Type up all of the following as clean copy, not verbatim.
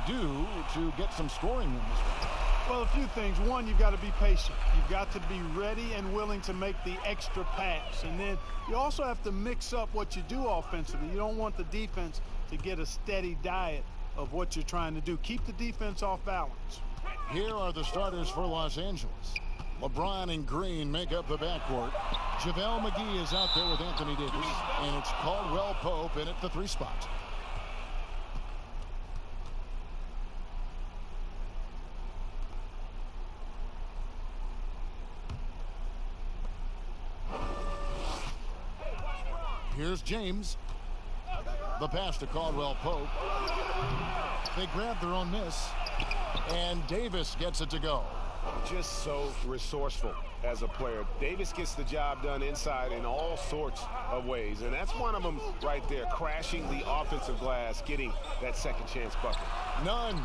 do to get some scoring in this one? Well, a few things. One, you've got to be patient. You've got to be ready and willing to make the extra pass. And then you also have to mix up what you do offensively. You don't want the defense to get a steady diet of what you're trying to do. Keep the defense off balance. Here are the starters for Los Angeles. LeBron and Green make up the backcourt. JaVale McGee is out there with Anthony Davis. And it's Caldwell Pope in at the 3 spot. Here's James. The pass to Caldwell Pope. They grab their own miss. And Davis gets it to go. Just so resourceful as a player. Davis gets the job done inside in all sorts of ways. And that's one of them right there, crashing the offensive glass, getting that second chance bucket. None.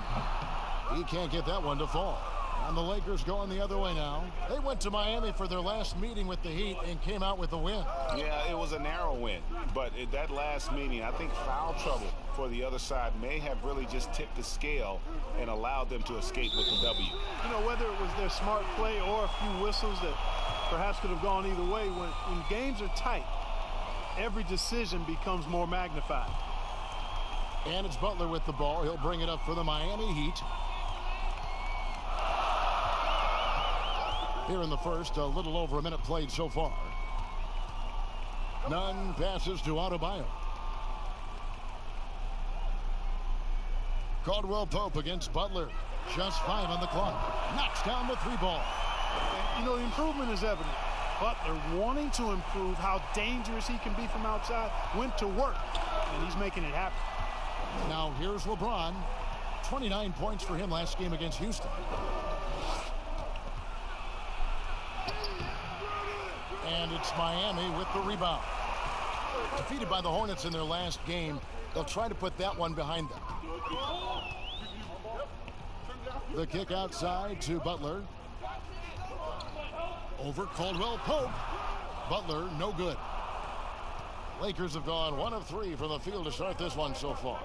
He can't get that one to fall. And the Lakers going the other way now. They went to Miami for their last meeting with the Heat and came out with the win. Yeah, it was a narrow win. But that last meeting, I think foul trouble for the other side may have really just tipped the scale and allowed them to escape with the W. You know, whether it was their smart play or a few whistles that perhaps could have gone either way, when games are tight, every decision becomes more magnified. And it's Butler with the ball. He'll bring it up for the Miami Heat. Here in the first, a little over a minute played so far. Nunn passes to Adebayo. Caldwell Pope against Butler. Just 5 on the clock. Knocks down the 3 ball. You know, the improvement is evident. Butler, wanting to improve how dangerous he can be from outside, went to work, and he's making it happen. Now here's LeBron. 29 points for him last game against Houston. And it's Miami with the rebound. Defeated by the Hornets in their last game, they'll try to put that one behind them. The kick outside to Butler. Over Caldwell Pope. Butler, no good. Lakers have gone 1 of 3 from the field to start this one so far.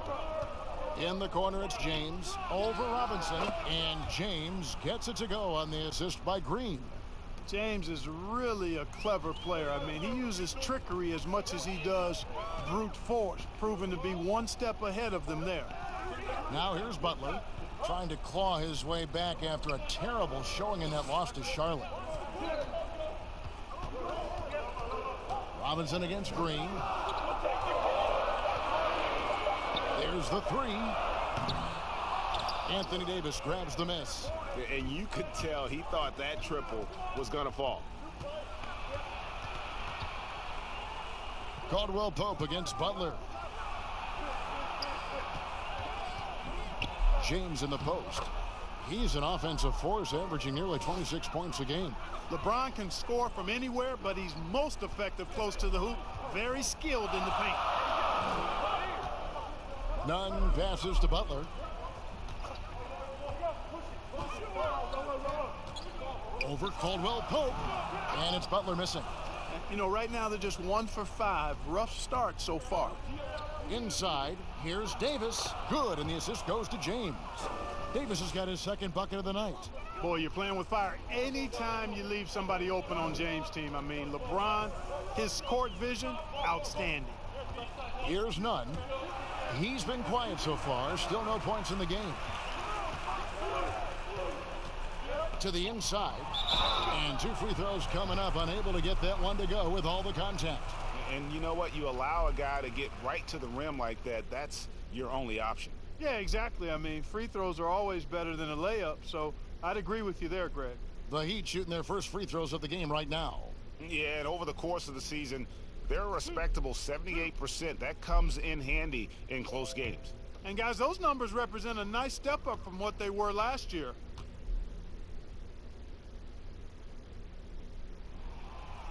In the corner, it's James over Robinson. And James gets it to go on the assist by Green. James is really a clever player. I mean, he uses trickery as much as he does brute force, proving to be one step ahead of them there. Now here's Butler, trying to claw his way back after a terrible showing in that loss to Charlotte. Robinson against Green. There's the 3. Anthony Davis grabs the miss. And you could tell he thought that triple was going to fall. Caldwell Pope against Butler. James in the post. He's an offensive force, averaging nearly 26 points a game. LeBron can score from anywhere, but he's most effective close to the hoop. Very skilled in the paint. Nunn passes to Butler. Over Caldwell Pope. And it's Butler missing. You know, right now they're just 1 for 5. Rough start so far. Inside, here's Davis. Good, and the assist goes to James. Davis has got his second bucket of the night. Boy, you're playing with fire. Anytime you leave somebody open on James' team, I mean, LeBron, his court vision, outstanding. Here's Nunn. He's been quiet so far. Still no points in the game. To the inside. And 2 free throws coming up. Unable to get that one to go with all the contact. And you know what? You allow a guy to get right to the rim like that. That's your only option. Yeah, exactly. I mean, free throws are always better than a layup. So I'd agree with you there, Greg. The Heat shooting their first free throws of the game right now. Yeah, and over the course of the season, they're a respectable 78%. That comes in handy in close games. And, guys, those numbers represent a nice step up from what they were last year.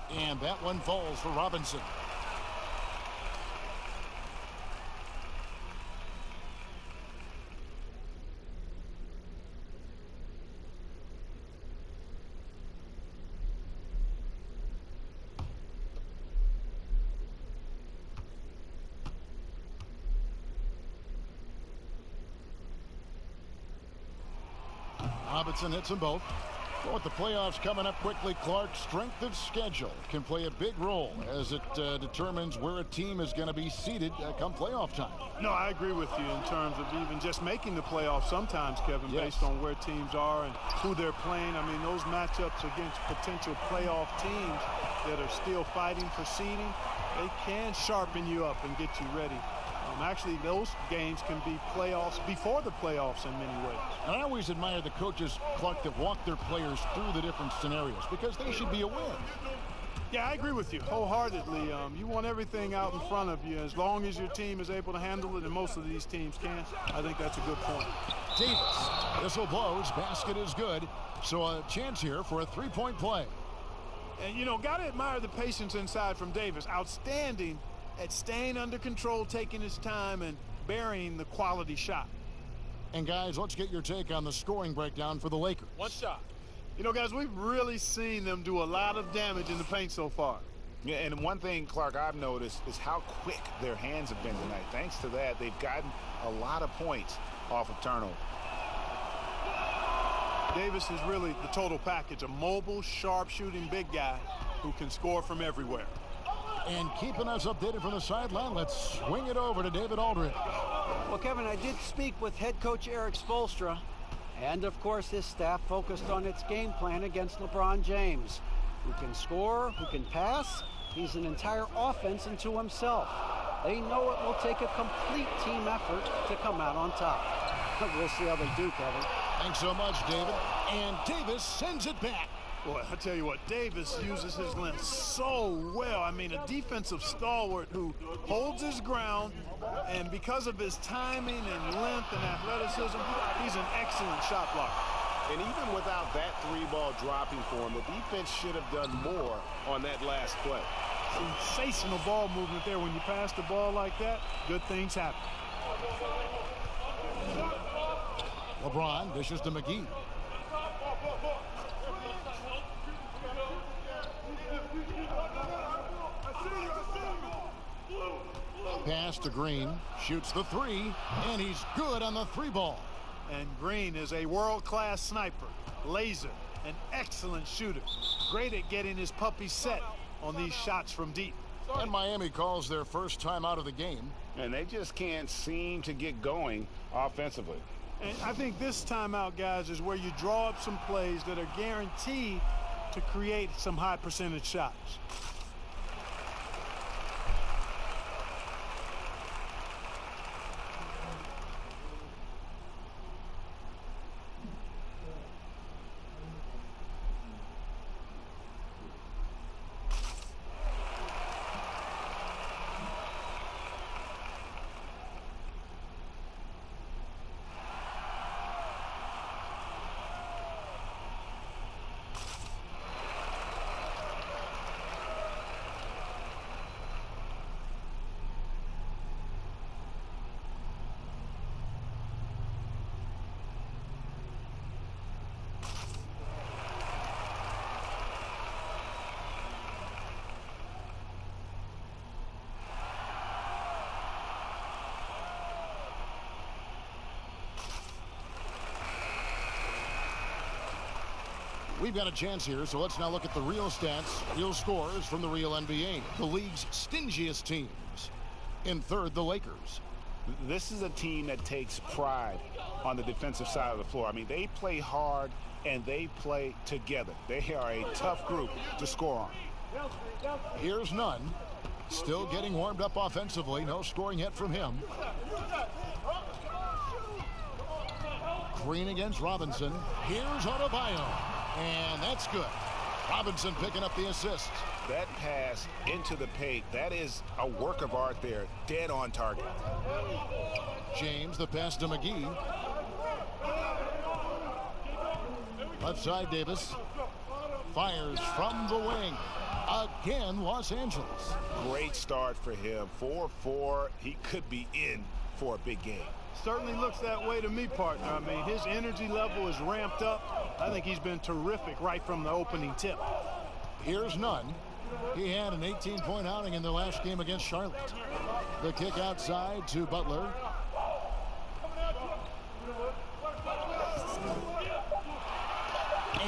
And that one falls for Robinson. Robinson hits them both. But with the playoffs coming up quickly, Clark, strength of schedule can play a big role as it determines where a team is going to be seated come playoff time. No, I agree with you in terms of even just making the playoffs sometimes, Kevin, based on where teams are and who they're playing. I mean, those matchups against potential playoff teams that are still fighting for seeding, they can sharpen you up and get you ready. Actually, those games can be playoffs before the playoffs in many ways. And I always admire the coaches, Clark, that walk their players through the different scenarios because they should be aware. Yeah, I agree with you wholeheartedly. You want everything out in front of you as long as your team is able to handle it, and most of these teams can. I think that's a good point. Davis, whistle blows, basket is good. So a chance here for a three-point play. And, you know, got to admire the patience inside from Davis. Outstanding at staying under control, taking his time, and burying the quality shot. And, guys, let's get your take on the scoring breakdown for the Lakers. One shot. You know, guys, we've really seen them do a lot of damage in the paint so far. Yeah, and one thing, Clark, I've noticed is how quick their hands have been tonight. Thanks to that, they've gotten a lot of points off of turnover. Davis is really the total package, a mobile, sharp-shooting big guy who can score from everywhere. And keeping us updated from the sideline, let's swing it over to David Aldridge. Well, Kevin, I did speak with head coach Eric Spoelstra, and of course his staff focused on its game plan against LeBron James. Who can score, who can pass, he's an entire offense unto himself. They know it will take a complete team effort to come out on top. We'll see how they do, Kevin. Thanks so much, David. And Davis sends it back. Boy, I tell you what, Davis uses his length so well. I mean, a defensive stalwart who holds his ground, and because of his timing and length and athleticism, he's an excellent shot blocker. And even without that three-ball dropping for him, the defense should have done more on that last play. Sensational ball movement there. When you pass the ball like that, good things happen. LeBron dishes to McGee. Pass to Green, shoots the three, and he's good on the three ball. And Green is a world-class sniper, laser, an excellent shooter. Great at getting his puppy set on these shots from deep. And Miami calls their first time out of the game. And they just can't seem to get going offensively. And I think this timeout, guys, is where you draw up some plays that are guaranteed to create some high percentage shots. We've got a chance here, so let's now look at the real stats, real scores from the real NBA. The league's stingiest teams. In third, the Lakers. This is a team that takes pride on the defensive side of the floor. I mean, they play hard and they play together. They are a tough group to score on. Here's Nunn. Still getting warmed up offensively. No scoring yet from him. Green against Robinson. Here's Adebayo. And that's good. Robinson picking up the assist. That pass into the paint, that is a work of art there. Dead on target. James, the pass to McGee. Left side, Davis. Fires from the wing. Again, Los Angeles. Great start for him. 4-4. He could be in for a big game. Certainly looks that way to me, partner. I mean, his energy level is ramped up. I think he's been terrific right from the opening tip. Here's Nunn. He had an 18-point outing in their last game against Charlotte. The kick outside to Butler.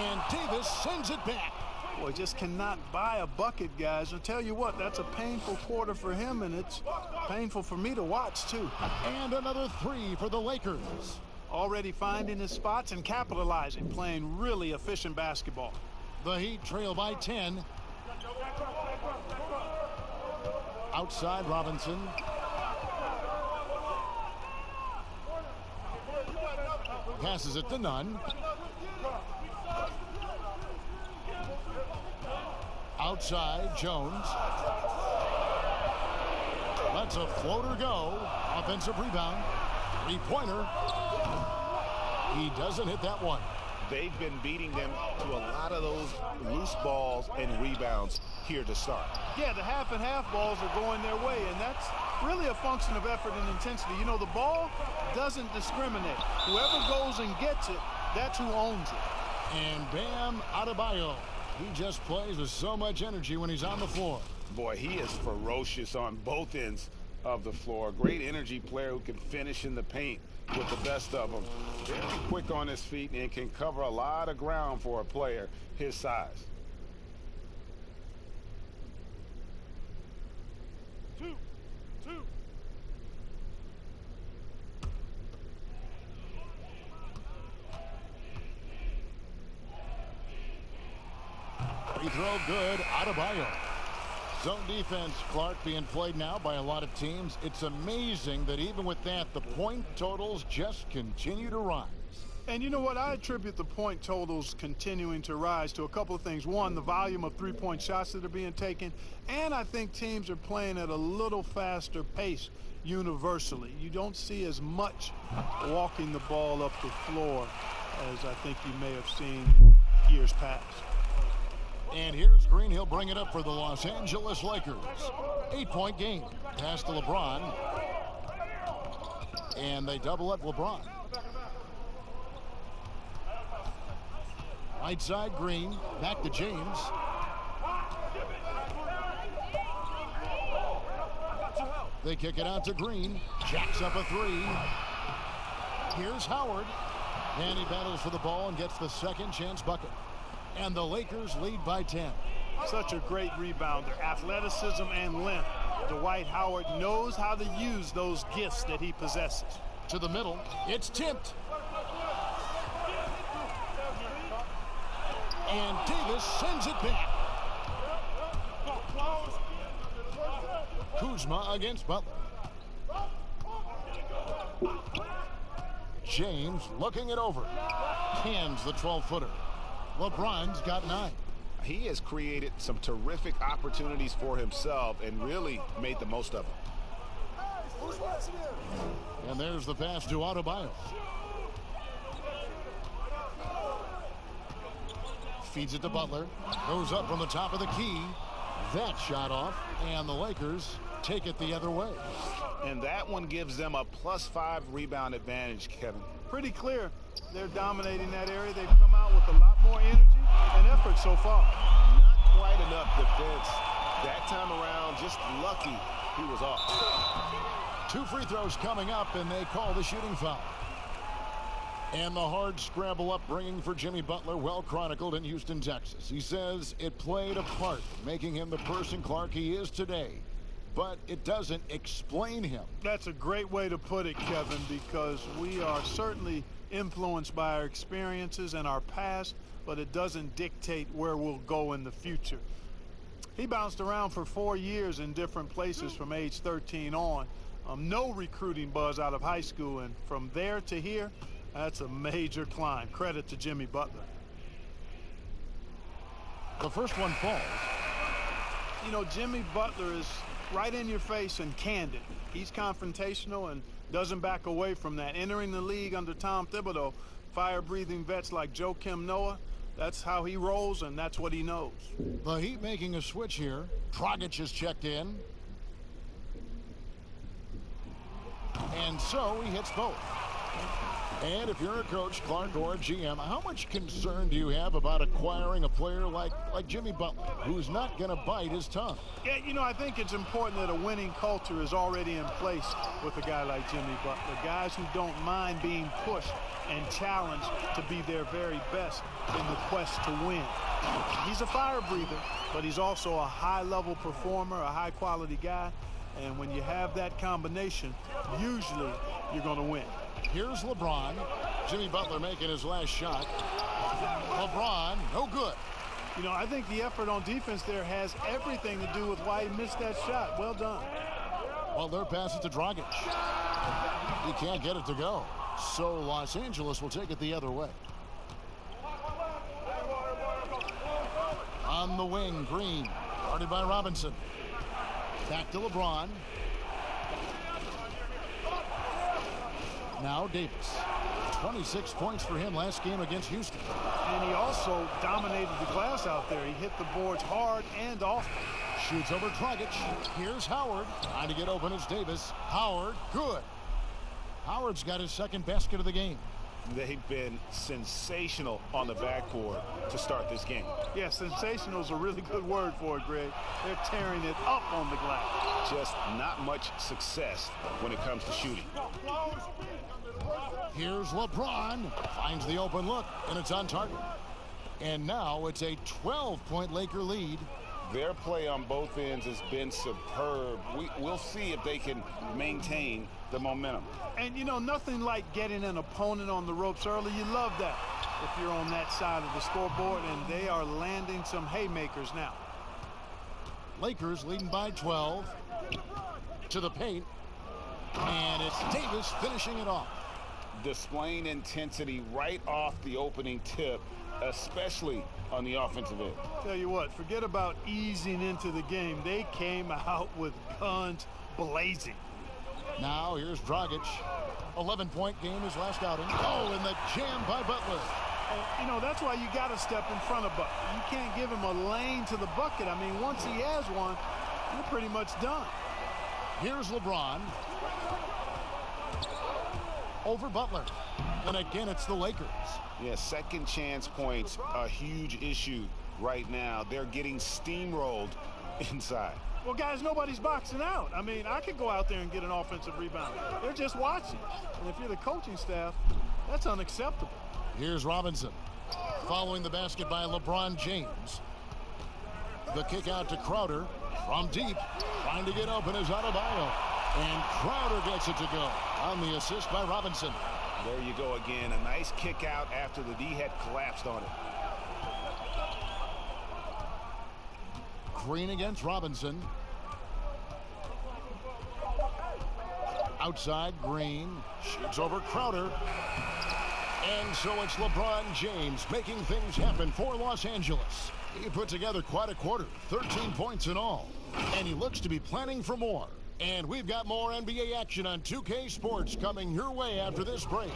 And Davis sends it back. Boy, just cannot buy a bucket, guys. I'll tell you what, that's a painful quarter for him, and it's painful for me to watch, too. And another three for the Lakers. Already finding his spots and capitalizing, playing really efficient basketball. The Heat trail by 10. Outside Robinson. Passes it to Nunn. Outside Jones. Lets a floater go. Offensive rebound. Three-pointer. He doesn't hit that one. They've been beating them to a lot of those loose balls and rebounds here to start. Yeah, the half and half balls are going their way, and that's really a function of effort and intensity. You know, the ball doesn't discriminate. Whoever goes and gets it, that's who owns it. And Bam Adebayo. He just plays with so much energy when he's on the floor. Boy, he is ferocious on both ends of the floor. Great energy player who can finish in the paint with the best of them. Very quick on his feet and can cover a lot of ground for a player his size. 2-2. Free throw good. Adebayo. Zone defense, Clark, being played now by a lot of teams. It's amazing that even with that, the point totals just continue to rise. And you know what? I attribute the point totals continuing to rise to a couple of things. One, the volume of three-point shots that are being taken. And I think teams are playing at a little faster pace universally. You don't see as much walking the ball up the floor as I think you may have seen years past. And here's Green. He'll bring it up for the Los Angeles Lakers. 8-point game. Pass to LeBron. And they double up LeBron. Right side, Green. Back to James. They kick it out to Green. Jacks up a three. Here's Howard. And he battles for the ball and gets the second chance bucket. And the Lakers lead by 10. Such a great rebounder. Athleticism and length. Dwight Howard knows how to use those gifts that he possesses. To the middle. It's tipped. And Davis sends it back. Kuzma against Butler. James looking it over. Hands the 12-footer. LeBron's got 9. He has created some terrific opportunities for himself and really made the most of them. And there's the pass to Adebayo. Feeds it to Butler. Goes up from the top of the key. That shot off. And the Lakers take it the other way. And that one gives them a +5 rebound advantage, Kevin. Pretty clear. They're dominating that area. They've come out with a lot more energy and effort so far. Not quite enough defense. That time around, just lucky he was off. 2 free throws coming up, and they call the shooting foul. And the hard scramble upbringing for Jimmy Butler, well chronicled in Houston, Texas. He says it played a part, making him the person, Clark, he is today. But it doesn't explain him. That's a great way to put it, Kevin, because we are certainly influenced by our experiences and our past, but it doesn't dictate where we'll go in the future. He bounced around for 4 years in different places from age 13 on. No recruiting buzz out of high school, and from there to here, that's a major climb. Credit to Jimmy Butler. The first one falls. You know, Jimmy Butler is right in your face and candid. He's confrontational and doesn't back away from that. Entering the league under Tom Thibodeau, fire-breathing vets like Joakim Noah, that's how he rolls, and that's what he knows. The Heat making a switch here. Dragic has checked in. And so he hits both. And if you're a coach, Clark, or a GM, how much concern do you have about acquiring a player like Jimmy Butler, who's not going to bite his tongue? Yeah, you know, I think it's important that a winning culture is already in place with a guy like Jimmy Butler. Guys who don't mind being pushed and challenged to be their very best in the quest to win. He's a fire breather, but he's also a high-level performer, a high-quality guy. And when you have that combination, usually you're going to win. Here's LeBron. Jimmy Butler making his last shot. LeBron, no good. You know, I think the effort on defense there has everything to do with why he missed that shot. Well done. Butler passes to Dragic. He can't get it to go. So Los Angeles will take it the other way. On the wing, Green. Guarded by Robinson. Back to LeBron. Now Davis. 26 points for him last game against Houston. And he also dominated the glass out there. He hit the boards hard and often. Shoots over Dragic. Here's Howard. Trying to get open is Davis. Howard, good. Howard's got his second basket of the game. They've been sensational on the backcourt to start this game. Yeah, sensational is a really good word for it, Greg. They're tearing it up on the glass. Just not much success when it comes to shooting. Here's LeBron. Finds the open look, and it's on target. And now it's a 12-point Laker lead. Their play on both ends has been superb. We'll see if they can maintain the momentum. And, you know, nothing like getting an opponent on the ropes early. You love that if you're on that side of the scoreboard, and they are landing some haymakers now. Lakers leading by 12. To the paint. And it's Davis finishing it off. Displaying intensity right off the opening tip, especially on the offensive end. Tell you what, forget about easing into the game. They came out with guns blazing. Now here's Dragic. 11-point game his last outing. Oh, and the jam by Butler. And, you know, that's why you got to step in front of Butler. You can't give him a lane to the bucket. I mean, once he has one, you're pretty much done. Here's LeBron. Over Butler. And again, it's the Lakers. Yeah, second chance points, a huge issue right now. They're getting steamrolled inside. Well, guys, nobody's boxing out. I mean, I could go out there and get an offensive rebound. They're just watching. And if you're the coaching staff, that's unacceptable. Here's Robinson. Following the basket by LeBron James. The kick out to Crowder from deep. Trying to get open is Adebayo. And Crowder gets it to go on the assist by Robinson. There you go again. A nice kick out after the D had collapsed on it. Green against Robinson. Outside, Green. Shoots over Crowder. And so it's LeBron James making things happen for Los Angeles. He put together quite a quarter, 13 points in all. And he looks to be planning for more. And we've got more NBA action on 2K Sports coming your way after this break.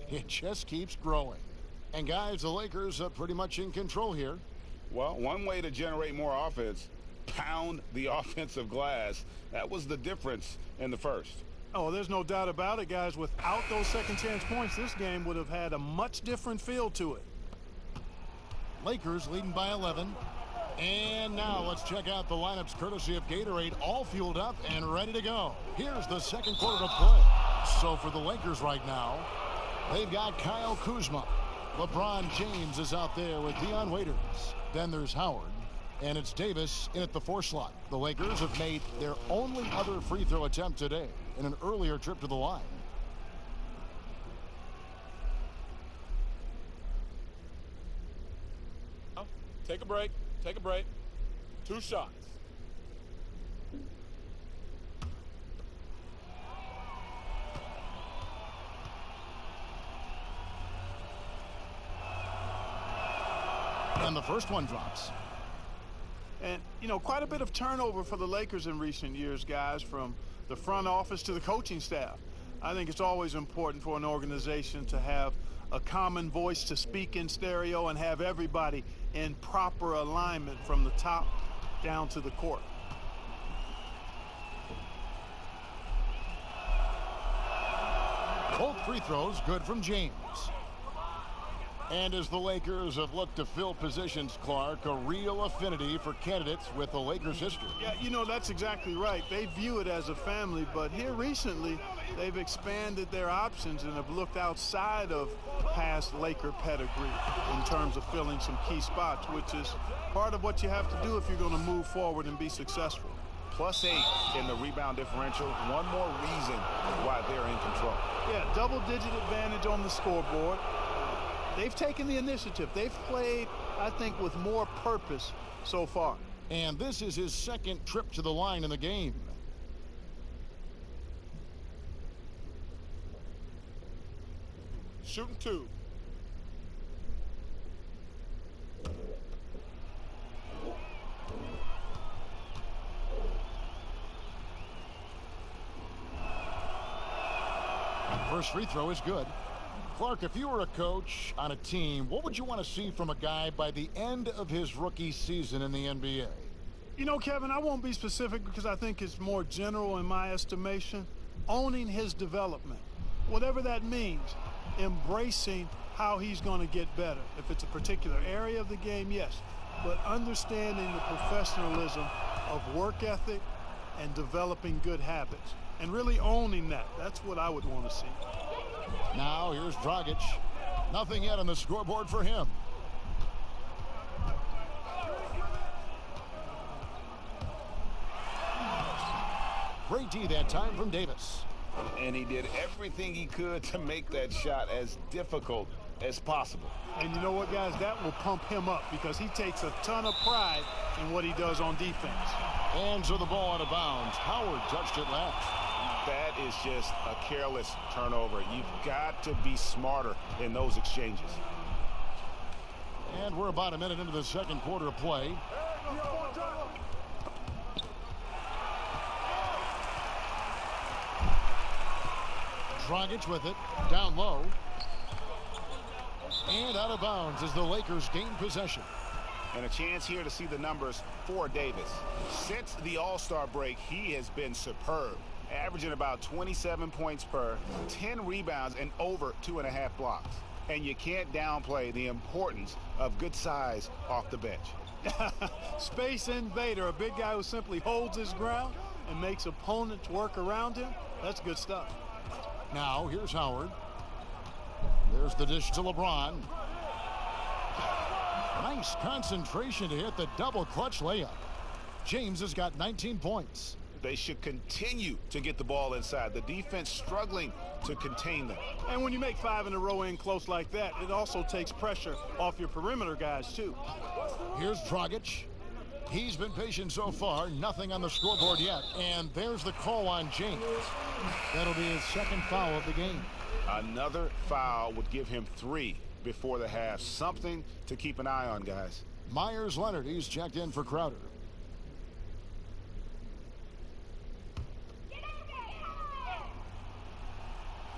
It just keeps growing. And guys, the Lakers are pretty much in control here. Well, one way to generate more offense, pound the offensive glass. That was the difference in the first. Oh, there's no doubt about it, guys. Without those second chance points, this game would have had a much different feel to it. Lakers leading by 11. And now let's check out the lineups courtesy of Gatorade, all fueled up and ready to go. Here's the second quarter to play. So for the Lakers right now, they've got Kyle Kuzma. LeBron James is out there with Dion Waiters. Then there's Howard. And it's Davis in at the 4 slot. The Lakers have made their only other free throw attempt today in an earlier trip to the line. Take a break. Take a break. 2 shots. And the first one drops. And, you know, quite a bit of turnover for the Lakers in recent years, guys, from the front office to the coaching staff. I think it's always important for an organization to have a common voice to speak in stereo and have everybody in proper alignment from the top down to the court. Both free throws good from James. And as the Lakers have looked to fill positions, Clark, a real affinity for candidates with the Lakers history. Yeah, you know, that's exactly right. They view it as a family, but here recently they've expanded their options and have looked outside of past Laker pedigree in terms of filling some key spots, which is part of what you have to do if you're going to move forward and be successful. +8 in the rebound differential. One more reason why they're in control. Yeah, double-digit advantage on the scoreboard. They've taken the initiative. They've played, I think, with more purpose so far. And this is his second trip to the line in the game. Shooting 2. First free throw is good. Clark, if you were a coach on a team, what would you want to see from a guy by the end of his rookie season in the NBA? You know, Kevin, I won't be specific because I think it's more general in my estimation. Owning his development, whatever that means, embracing how he's going to get better. If it's a particular area of the game, yes, but understanding the professionalism of work ethic and developing good habits and really owning that. That's what I would want to see. Now here's Dragic. Nothing yet on the scoreboard for him. Great D that time from Davis. And he did everything he could to make that shot as difficult as possible. And you know what, guys? That will pump him up because he takes a ton of pride in what he does on defense. And so the ball out of bounds. Howard touched it last. That is just a careless turnover. You've got to be smarter in those exchanges. And we're about a minute into the second quarter of play. Dragic with it, down low. And out of bounds as the Lakers gain possession. And a chance here to see the numbers for Davis. Since the All-Star break, he has been superb, averaging about 27 points per, 10 rebounds, and over 2.5 blocks. And you can't downplay the importance of good size off the bench. Space invader, a big guy who simply holds his ground and makes opponents work around him. That's good stuff. Now here's Howard. There's the dish to LeBron. Nice concentration to hit the double clutch layup. James has got 19 points. They should continue to get the ball inside. The defense struggling to contain them. And when you make 5 in a row in close like that, it also takes pressure off your perimeter guys, too. Here's Dragic. He's been patient so far. Nothing on the scoreboard yet. And there's the call on James. That'll be his second foul of the game. Another foul would give him 3 before the half. Something to keep an eye on, guys. Myers Leonard, he's checked in for Crowder.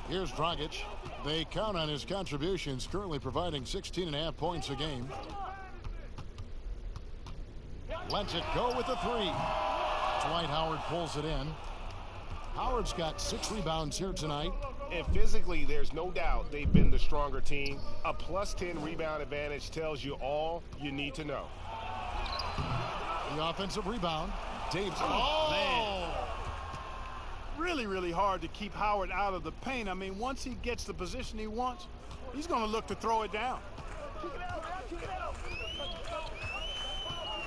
Here's Dragic. They count on his contributions, currently providing 16.5 points a game. Lets it go with the 3. Dwight Howard pulls it in. Howard's got 6 rebounds here tonight. And physically, there's no doubt they've been the stronger team. A +10 rebound advantage tells you all you need to know. The offensive rebound. Davis. Oh, man. Really, really hard to keep Howard out of the paint. I mean, once he gets the position he wants, he's going to look to throw it down.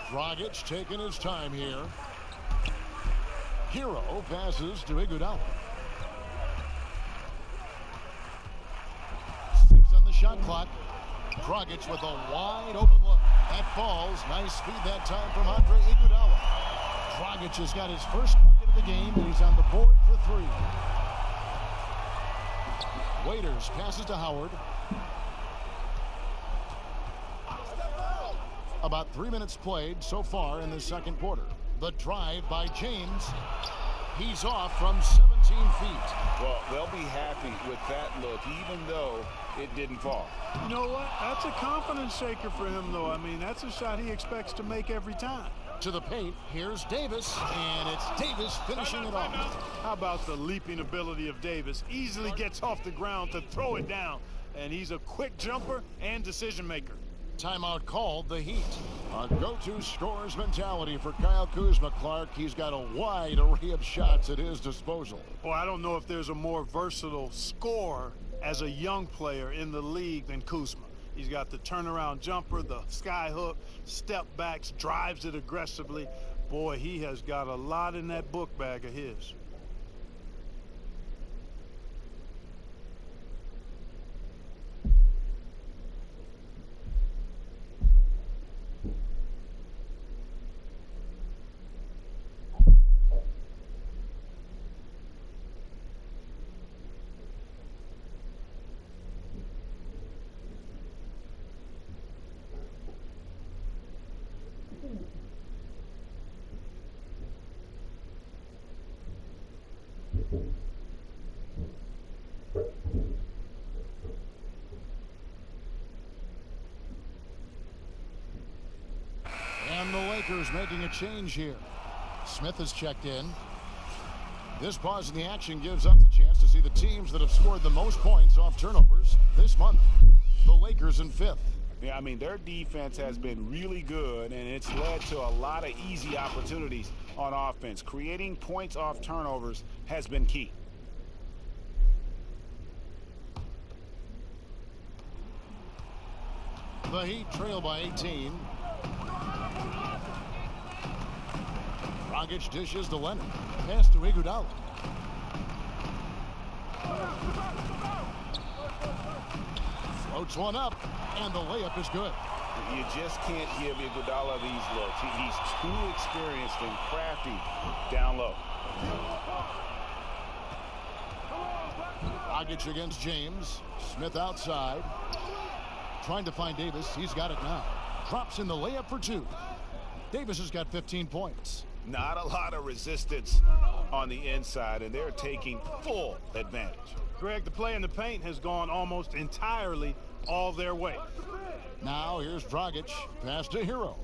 Dragic taking his time here. Hero passes to Iguodala. 6 on the shot clock. Dragic with a wide open look. That falls. Nice speed that time from Andre Iguodala. Dragic has got his first bucket of the game, and he's on the board for 3. Waiters passes to Howard. About 3 minutes played so far in the second quarter. The drive by James. He's off from 17 feet. Well, they'll be happy with that look, even though it didn't fall. You know what? That's a confidence shaker for him, though. I mean, that's a shot he expects to make every time. To the paint, here's Davis, and it's Davis finishing it off. How about the leaping ability of Davis? Easily gets off the ground to throw it down, and he's a quick jumper and decision maker. Timeout called, the Heat. A go-to scorer's mentality for Kyle Kuzma. Clark, he's got a wide array of shots at his disposal. Boy, I don't know if there's a more versatile scorer as a young player in the league than Kuzma. He's got the turnaround jumper, the sky hook, step backs, drives it aggressively. Boy, he has got a lot in that book bag of his. And the Lakers making a change here. Smith has checked in. This pause in the action gives us a chance to see the teams that have scored the most points off turnovers this month. The Lakers in 5th. Yeah, I mean, their defense has been really good, and it's led to a lot of easy opportunities on offense. Creating points off turnovers has been key. The Heat trail by 18. Dragic dishes to Leonard. Pass to Iguodala. Floats one up, and the layup is good. You just can't give Iguodala these looks. He's too experienced and crafty down low. Dragic against James. Smith outside. Trying to find Davis. He's got it now. Drops in the layup for 2. Davis has got 15 points. Not a lot of resistance on the inside, and they're taking full advantage. Greg, the play in the paint has gone almost entirely all their way. Now here's Dragic. Pass to Hero.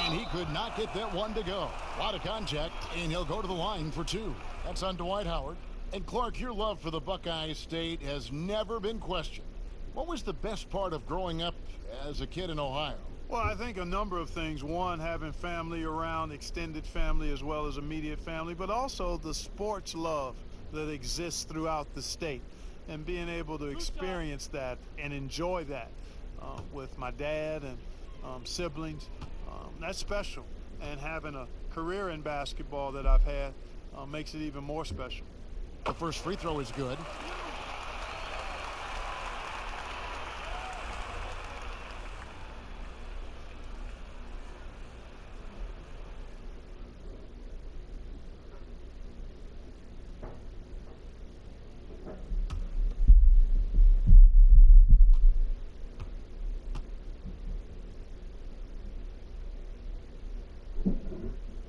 And he could not get that one to go. A lot of contact, and he'll go to the line for 2. That's on Dwight Howard. And Clark, your love for the Buckeye State has never been questioned. What was the best part of growing up as a kid in Ohio? Well, I think a number of things. One, having family around, extended family as well as immediate family, but also the sports love that exists throughout the state and being able to experience that and enjoy that with my dad and siblings. That's special. And having a career in basketball that I've had makes it even more special. The first free throw is good.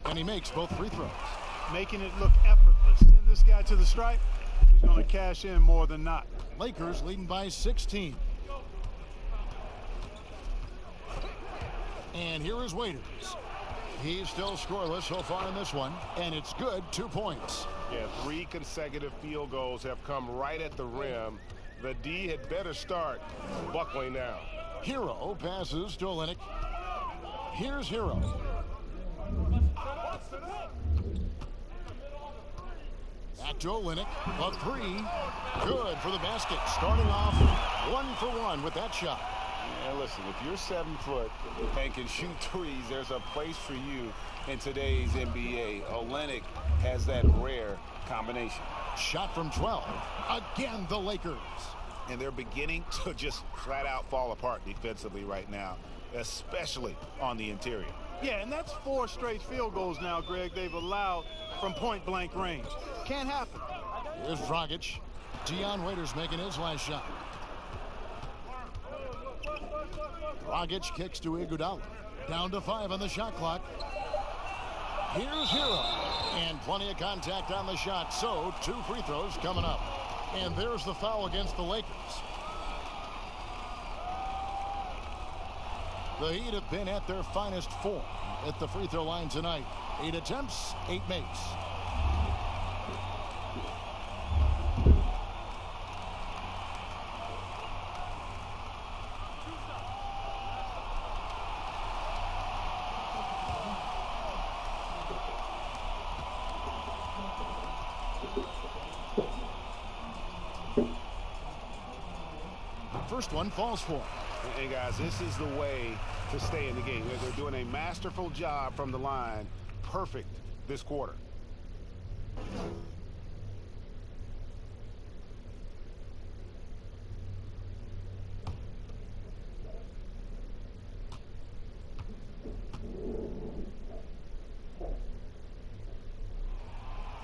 And he makes both free throws. Making it look effortless. Send this guy to the stripe. He's going to cash in more than not. Lakers leading by 16. And here is Waiters. He's still scoreless so far in this one, and it's good. 2 points. Yeah, 3 consecutive field goals have come right at the rim. The D had better start buckling now. Hero passes to Olynyk. Here's Hero. Back to Olynyk. A 3. Good for the basket. Starting off 1 for 1 with that shot. And listen, if you're 7 foot and can shoot threes, there's a place for you in today's NBA. Olynyk has that rare combination. Shot from 12. Again, the Lakers. And they're beginning to just flat out fall apart defensively right now, especially on the interior. Yeah, and that's 4 straight field goals now, Greg, they've allowed from point-blank range. Can't happen. Here's Dragic. Dion Waiters making his last shot. Dragic kicks to Iguodala. Down to 5 on the shot clock. Here's Hero. And plenty of contact on the shot. So 2 free throws coming up. And there's the foul against the Lakers. The Heat have been at their finest 4 at the free throw line tonight. 8 attempts, 8 makes. First one falls for. And guys, this is the way to stay in the game. They're doing a masterful job from the line. Perfect this quarter.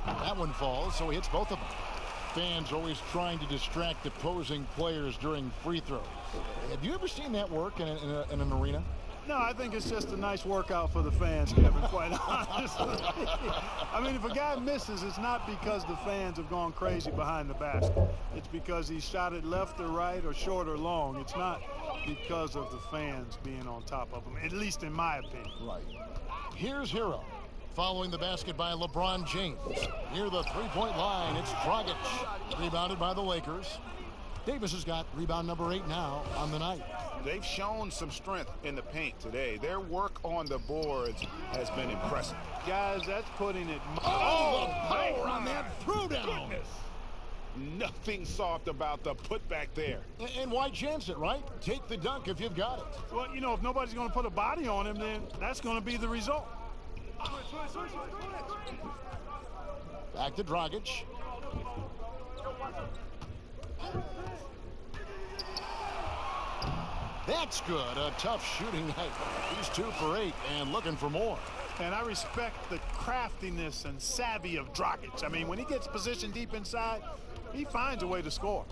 That one falls, so he hits both of them. Fans always trying to distract opposing players during free throws. Have you ever seen that work in an arena? No, I think it's just a nice workout for the fans, Kevin, quite honestly. I mean, if a guy misses, it's not because the fans have gone crazy behind the basket. It's because he shot it left or right or short or long. It's not because of the fans being on top of him, at least in my opinion. Right. Here's Hero. Following the basket by LeBron James. Near the three-point line, it's Dragic. Rebounded by the Lakers. Davis has got rebound number 8 now on the night. They've shown some strength in the paint today. Their work on the boards has been impressive. Guys, that's putting it... Oh, the power on that throwdown. Nothing soft about the putback there. And why chance it, right? Take the dunk if you've got it. Well, you know, if nobody's going to put a body on him, then that's going to be the result. Back to Dragic. That's good. A tough shooting night. He's 2 for 8 and looking for more. And I respect the craftiness and savvy of Dragic. I mean, when he gets positioned deep inside, he finds a way to score.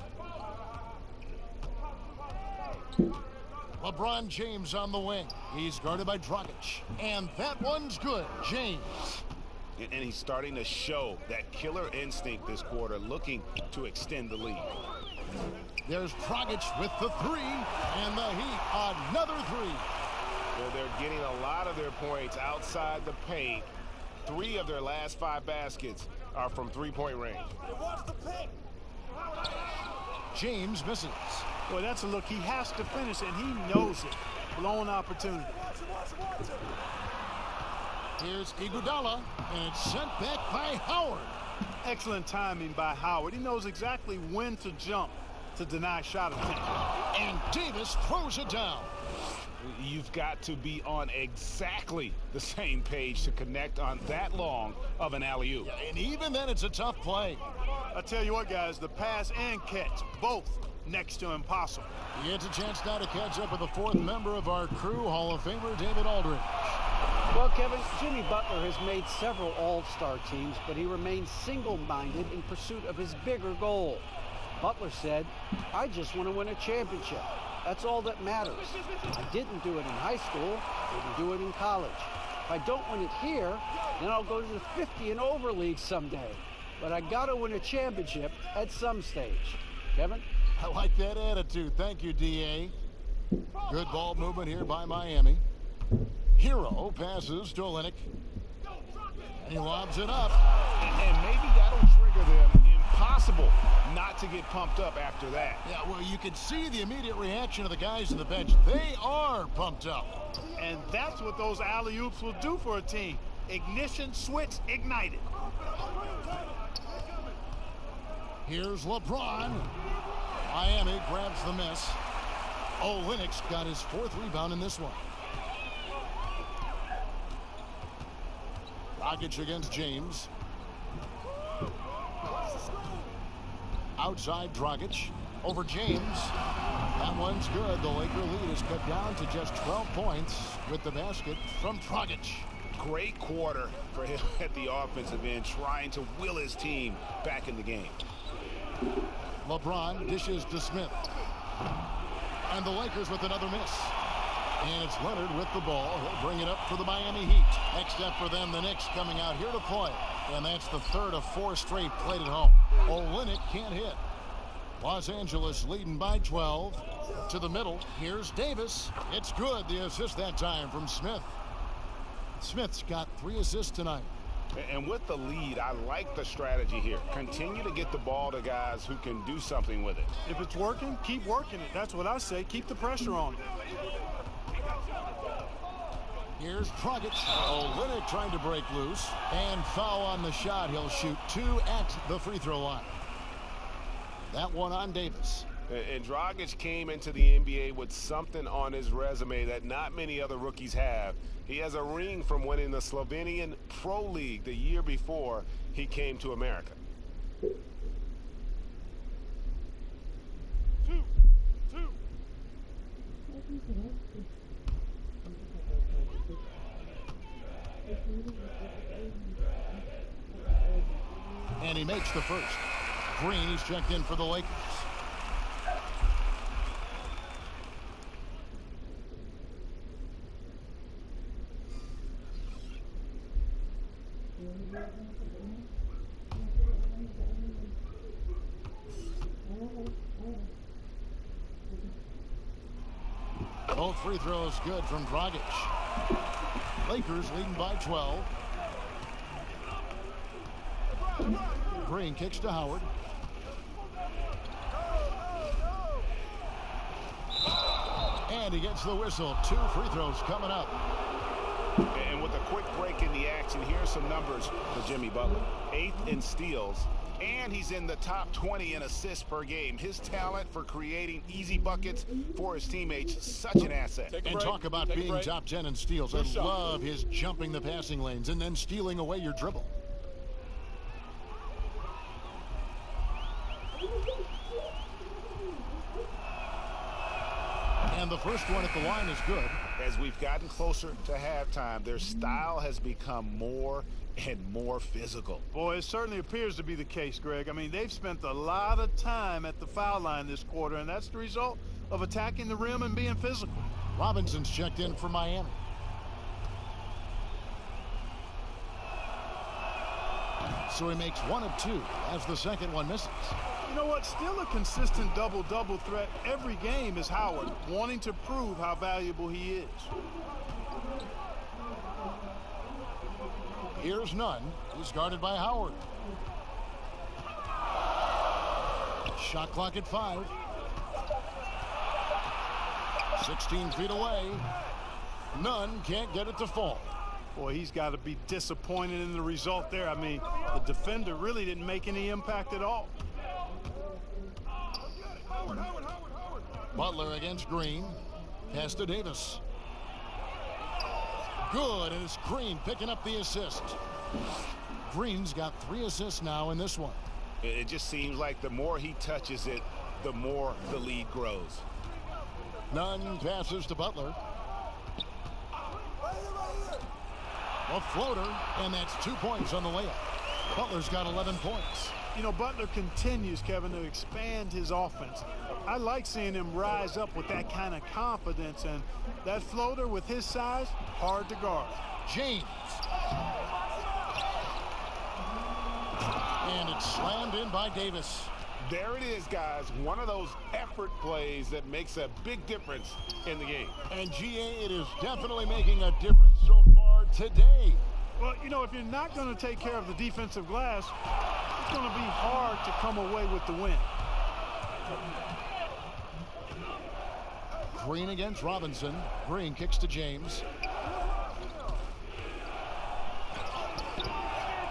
LeBron James on the wing. He's guarded by Dragic. And that one's good. James. And he's starting to show that killer instinct this quarter, looking to extend the lead. There's Dragic with the 3. And the Heat, another 3. Well, they're getting a lot of their points outside the paint. 3 of their last 5 baskets are from three-point range. James misses. Boy, that's a look. He has to finish, and he knows it. Blown opportunity. Here's Iguodala, and it's sent back by Howard. Excellent timing by Howard. He knows exactly when to jump to deny shot attempt. And Davis throws it down. You've got to be on exactly the same page to connect on that long of an alley-oop. Yeah, and even then, it's a tough play. I tell you what, guys, the pass and catch, both next to impossible. He gets a chance now to catch up with the 4th member of our crew, Hall of Famer David Aldridge. Well, Kevin, Jimmy Butler has made several all-star teams, but he remains single-minded in pursuit of his bigger goal. Butler said, "I just want to win a championship. That's all that matters. I didn't do it in high school, didn't do it in college. If I don't win it here, then I'll go to the 50 and over league someday. But I got to win a championship at some stage." Kevin? I like that attitude. Thank you, D.A. Good ball movement here by Miami. Hero passes to Olynyk. And he lobs it up. And maybe that'll trigger them. Impossible not to get pumped up after that. Yeah, well, you can see the immediate reaction of the guys on the bench. They are pumped up. And that's what those alley-oops will do for a team. Ignition switch ignited. Here's LeBron. Miami grabs the miss. Olynyk's got his 4th rebound in this one. Dragic against James. Outside Dragic over James. That one's good. The Laker lead is cut down to just 12 points with the basket from Dragic. Great quarter for him at the offensive end, trying to will his team back in the game. LeBron dishes to Smith. And the Lakers with another miss. And it's Leonard with the ball. He'll bring it up for the Miami Heat. Next up for them, the Knicks coming out here to play. And that's the third of 4 straight played at home. Olynyk can't hit. Los Angeles leading by 12. To the middle. Here's Davis. It's good. The assist that time from Smith. Smith's got 3 assists tonight. And with the lead, I like the strategy here. Continue to get the ball to guys who can do something with it. If it's working, keep working it. That's what I say. Keep the pressure on. Here's Dragic. Olynyk trying to break loose. And foul on the shot. He'll shoot 2 at the free throw line. That one on Davis. And Dragic came into the NBA with something on his resume that not many other rookies have. He has a ring from winning the Slovenian Pro League the year before he came to America. And he makes the first. Green, he's checked in for the Lakers. Both free throws good from Dragic. Lakers leading by 12. Green kicks to Howard. And he gets the whistle. 2 free throws coming up. And with a quick break in the action, here's some numbers for Jimmy Butler. 8th in steals, and he's in the top 20 in assists per game. His talent for creating easy buckets for his teammates, such an asset. And talk about being top 10 in steals. I love his jumping the passing lanes and then stealing away your dribble. And the first one at the line is good. As we've gotten closer to halftime, their style has become more and more physical. Boy, it certainly appears to be the case, Greg. I mean, they've spent a lot of time at the foul line this quarter, and that's the result of attacking the rim and being physical. Robinson's checked in for Miami. So he makes 1 of 2 as the second one misses. You know what? Still a consistent double-double threat every game is Howard, wanting to prove how valuable he is. Here's Nunn. He's guarded by Howard. Shot clock at 5. 16 feet away. Nunn can't get it to fall. Boy, he's got to be disappointed in the result there. I mean, the defender really didn't make any impact at all. Butler against Green. Pass to Davis. Good, and it's Green picking up the assist. Green's got 3 assists now in this one. It just seems like the more he touches it, the more the lead grows. Nunn passes to Butler. A floater, and that's 2 points on the layup. Butler's got 11 points. You know, Butler continues, Kevin, to expand his offense. I like seeing him rise up with that kind of confidence, and that floater with his size, hard to guard. James. And it's slammed in by Davis. There it is, guys. One of those effort plays that makes a big difference in the game. And GA, it is definitely making a difference so far today. Well, you know, if you're not going to take care of the defensive glass, it's going to be hard to come away with the win. Green against Robinson. Green kicks to James.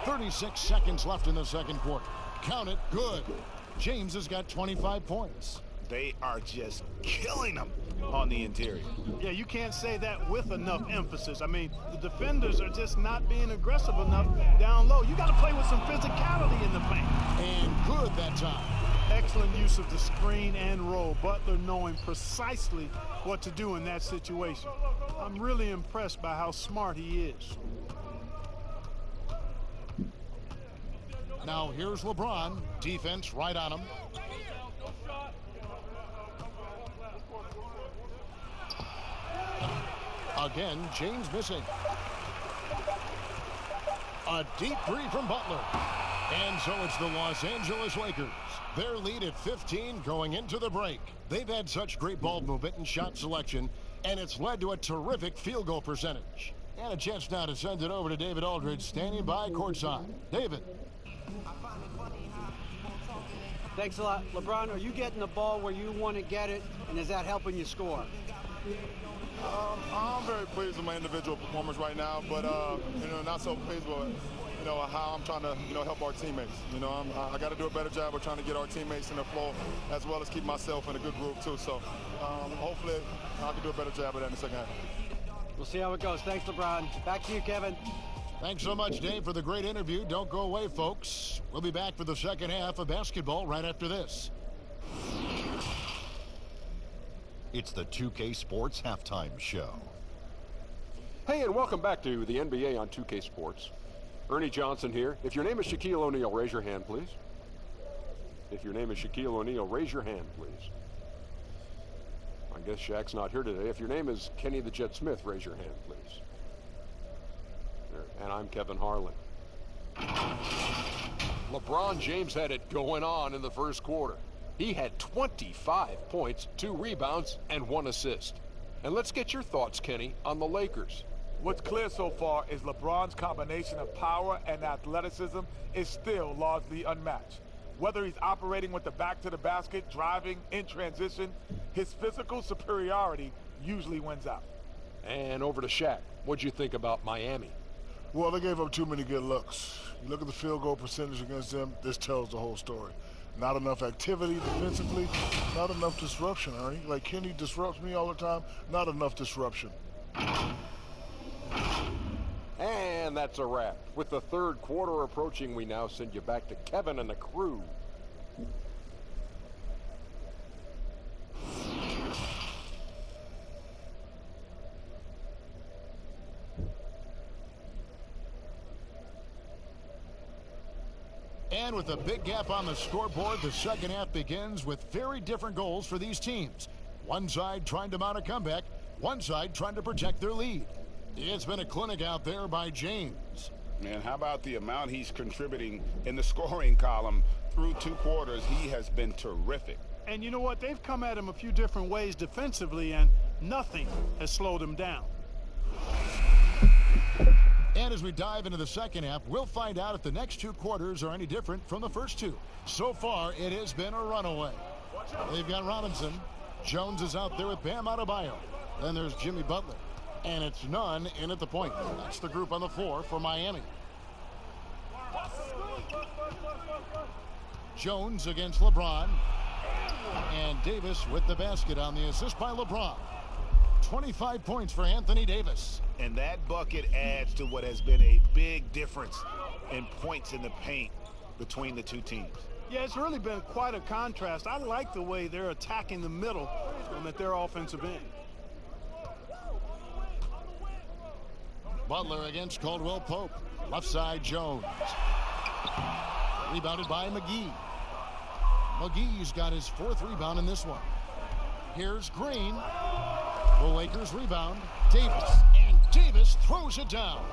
36 seconds left in the second quarter. Count it. Good. James has got 25 points. They are just killing them on the interior. Yeah, you can't say that with enough emphasis. I mean, the defenders are just not being aggressive enough down low. You got to play with some physicality in the paint. And good that time. Excellent use of the screen and roll. Butler knowing precisely what to do in that situation. I'm really impressed by how smart he is. Now here's LeBron. Defense right on him. Again, James missing. A deep three from Butler. And so it's the Los Angeles Lakers. Their lead at 15 going into the break. They've had such great ball movement and shot selection, and it's led to a terrific field goal percentage. And a chance now to send it over to David Aldridge, standing by courtside. David. Thanks a lot. LeBron, are you getting the ball where you want to get it, and is that helping you score? I'm very pleased with my individual performance right now, but not so pleased with how I'm trying to help our teammates. I got to do a better job of trying to get our teammates in the flow, as well as keep myself in a good groove too. So hopefully I can do a better job of that in the second half. We'll see how it goes. Thanks, LeBron. Back to you, Kevin. Thanks so much, Dave, for the great interview. Don't go away, folks. We'll be back for the second half of basketball right after this. It's the 2K Sports Halftime Show. Hey, and welcome back to the NBA on 2K Sports. Ernie Johnson here. If your name is Shaquille O'Neal, raise your hand, please. If your name is Shaquille O'Neal, raise your hand, please. I guess Shaq's not here today. If your name is Kenny the Jet Smith, raise your hand, please. There. And I'm Kevin Harlan. LeBron James had it going on in the first quarter. He had 25 points, 2 rebounds, and 1 assist. And let's get your thoughts, Kenny, on the Lakers. What's clear so far is LeBron's combination of power and athleticism is still largely unmatched. Whether he's operating with the back to the basket, driving, in transition, his physical superiority usually wins out. And over to Shaq. What'd you think about Miami? Well, they gave up too many good looks. You look at the field goal percentage against them, this tells the whole story. Not enough activity defensively, not enough disruption, Ernie. Like Kenny disrupts me all the time, not enough disruption. And that's a wrap. With the third quarter approaching, we now send you back to Kevin and the crew. And with a big gap on the scoreboard, the second half begins with very different goals for these teams. One side trying to mount a comeback, one side trying to protect their lead. It's been a clinic out there by James. Man, how about the amount he's contributing in the scoring column through 2 quarters? He has been terrific. And you know what? They've come at him a few different ways defensively, and nothing has slowed him down. And as we dive into the second half, we'll find out if the next 2 quarters are any different from the first 2. So far, it has been a runaway. They've got Robinson. Jones is out there with Bam Adebayo. Then there's Jimmy Butler. And it's none in at the point. That's the group on the floor for Miami. Jones against LeBron. And Davis with the basket on the assist by LeBron. 25 points for Anthony Davis. And that bucket adds to what has been a big difference in points in the paint between the 2 teams. Yeah, it's really been quite a contrast. I like the way they're attacking the middle and at their offensive end. Butler against Caldwell Pope. Left side, Jones. Rebounded by McGee. McGee's got his 4th rebound in this one. Here's Green. The Lakers rebound. Davis. And Davis throws it down.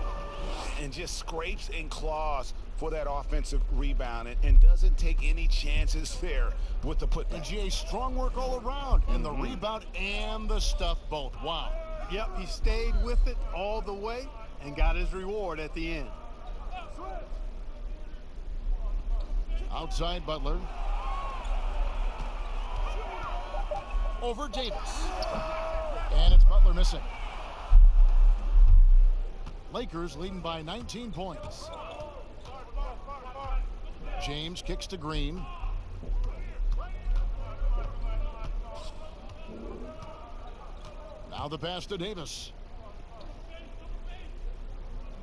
And just scrapes and claws for that offensive rebound and doesn't take any chances there with the putback. And GA, strong work all around. And the rebound and the stuff both. Wow. Yep, he stayed with it all the way and got his reward at the end. Outside Butler. Over Davis. And it's Butler missing. Lakers leading by 19 points. James kicks to Green. Now the pass to Davis.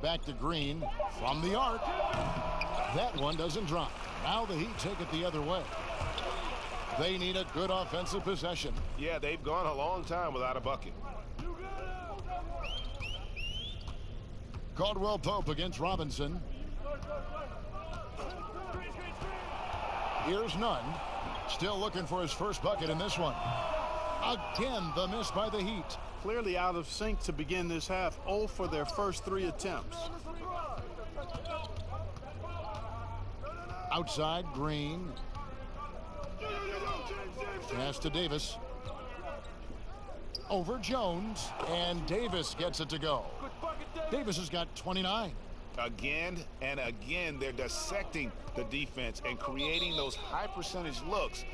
Back to Green from the arc. That one doesn't drop. Now the Heat take it the other way. They need a good offensive possession. Yeah, they've gone a long time without a bucket. Caldwell Pope against Robinson. Here's Nunn. Still looking for his first bucket in this one. Again, the miss by the Heat. Clearly out of sync to begin this half. 0 for their first 3 attempts. Outside, Green. Pass to Davis. Over Jones, and Davis gets it to go. Davis has got 29. Again and again, they're dissecting the defense and creating those high percentage looks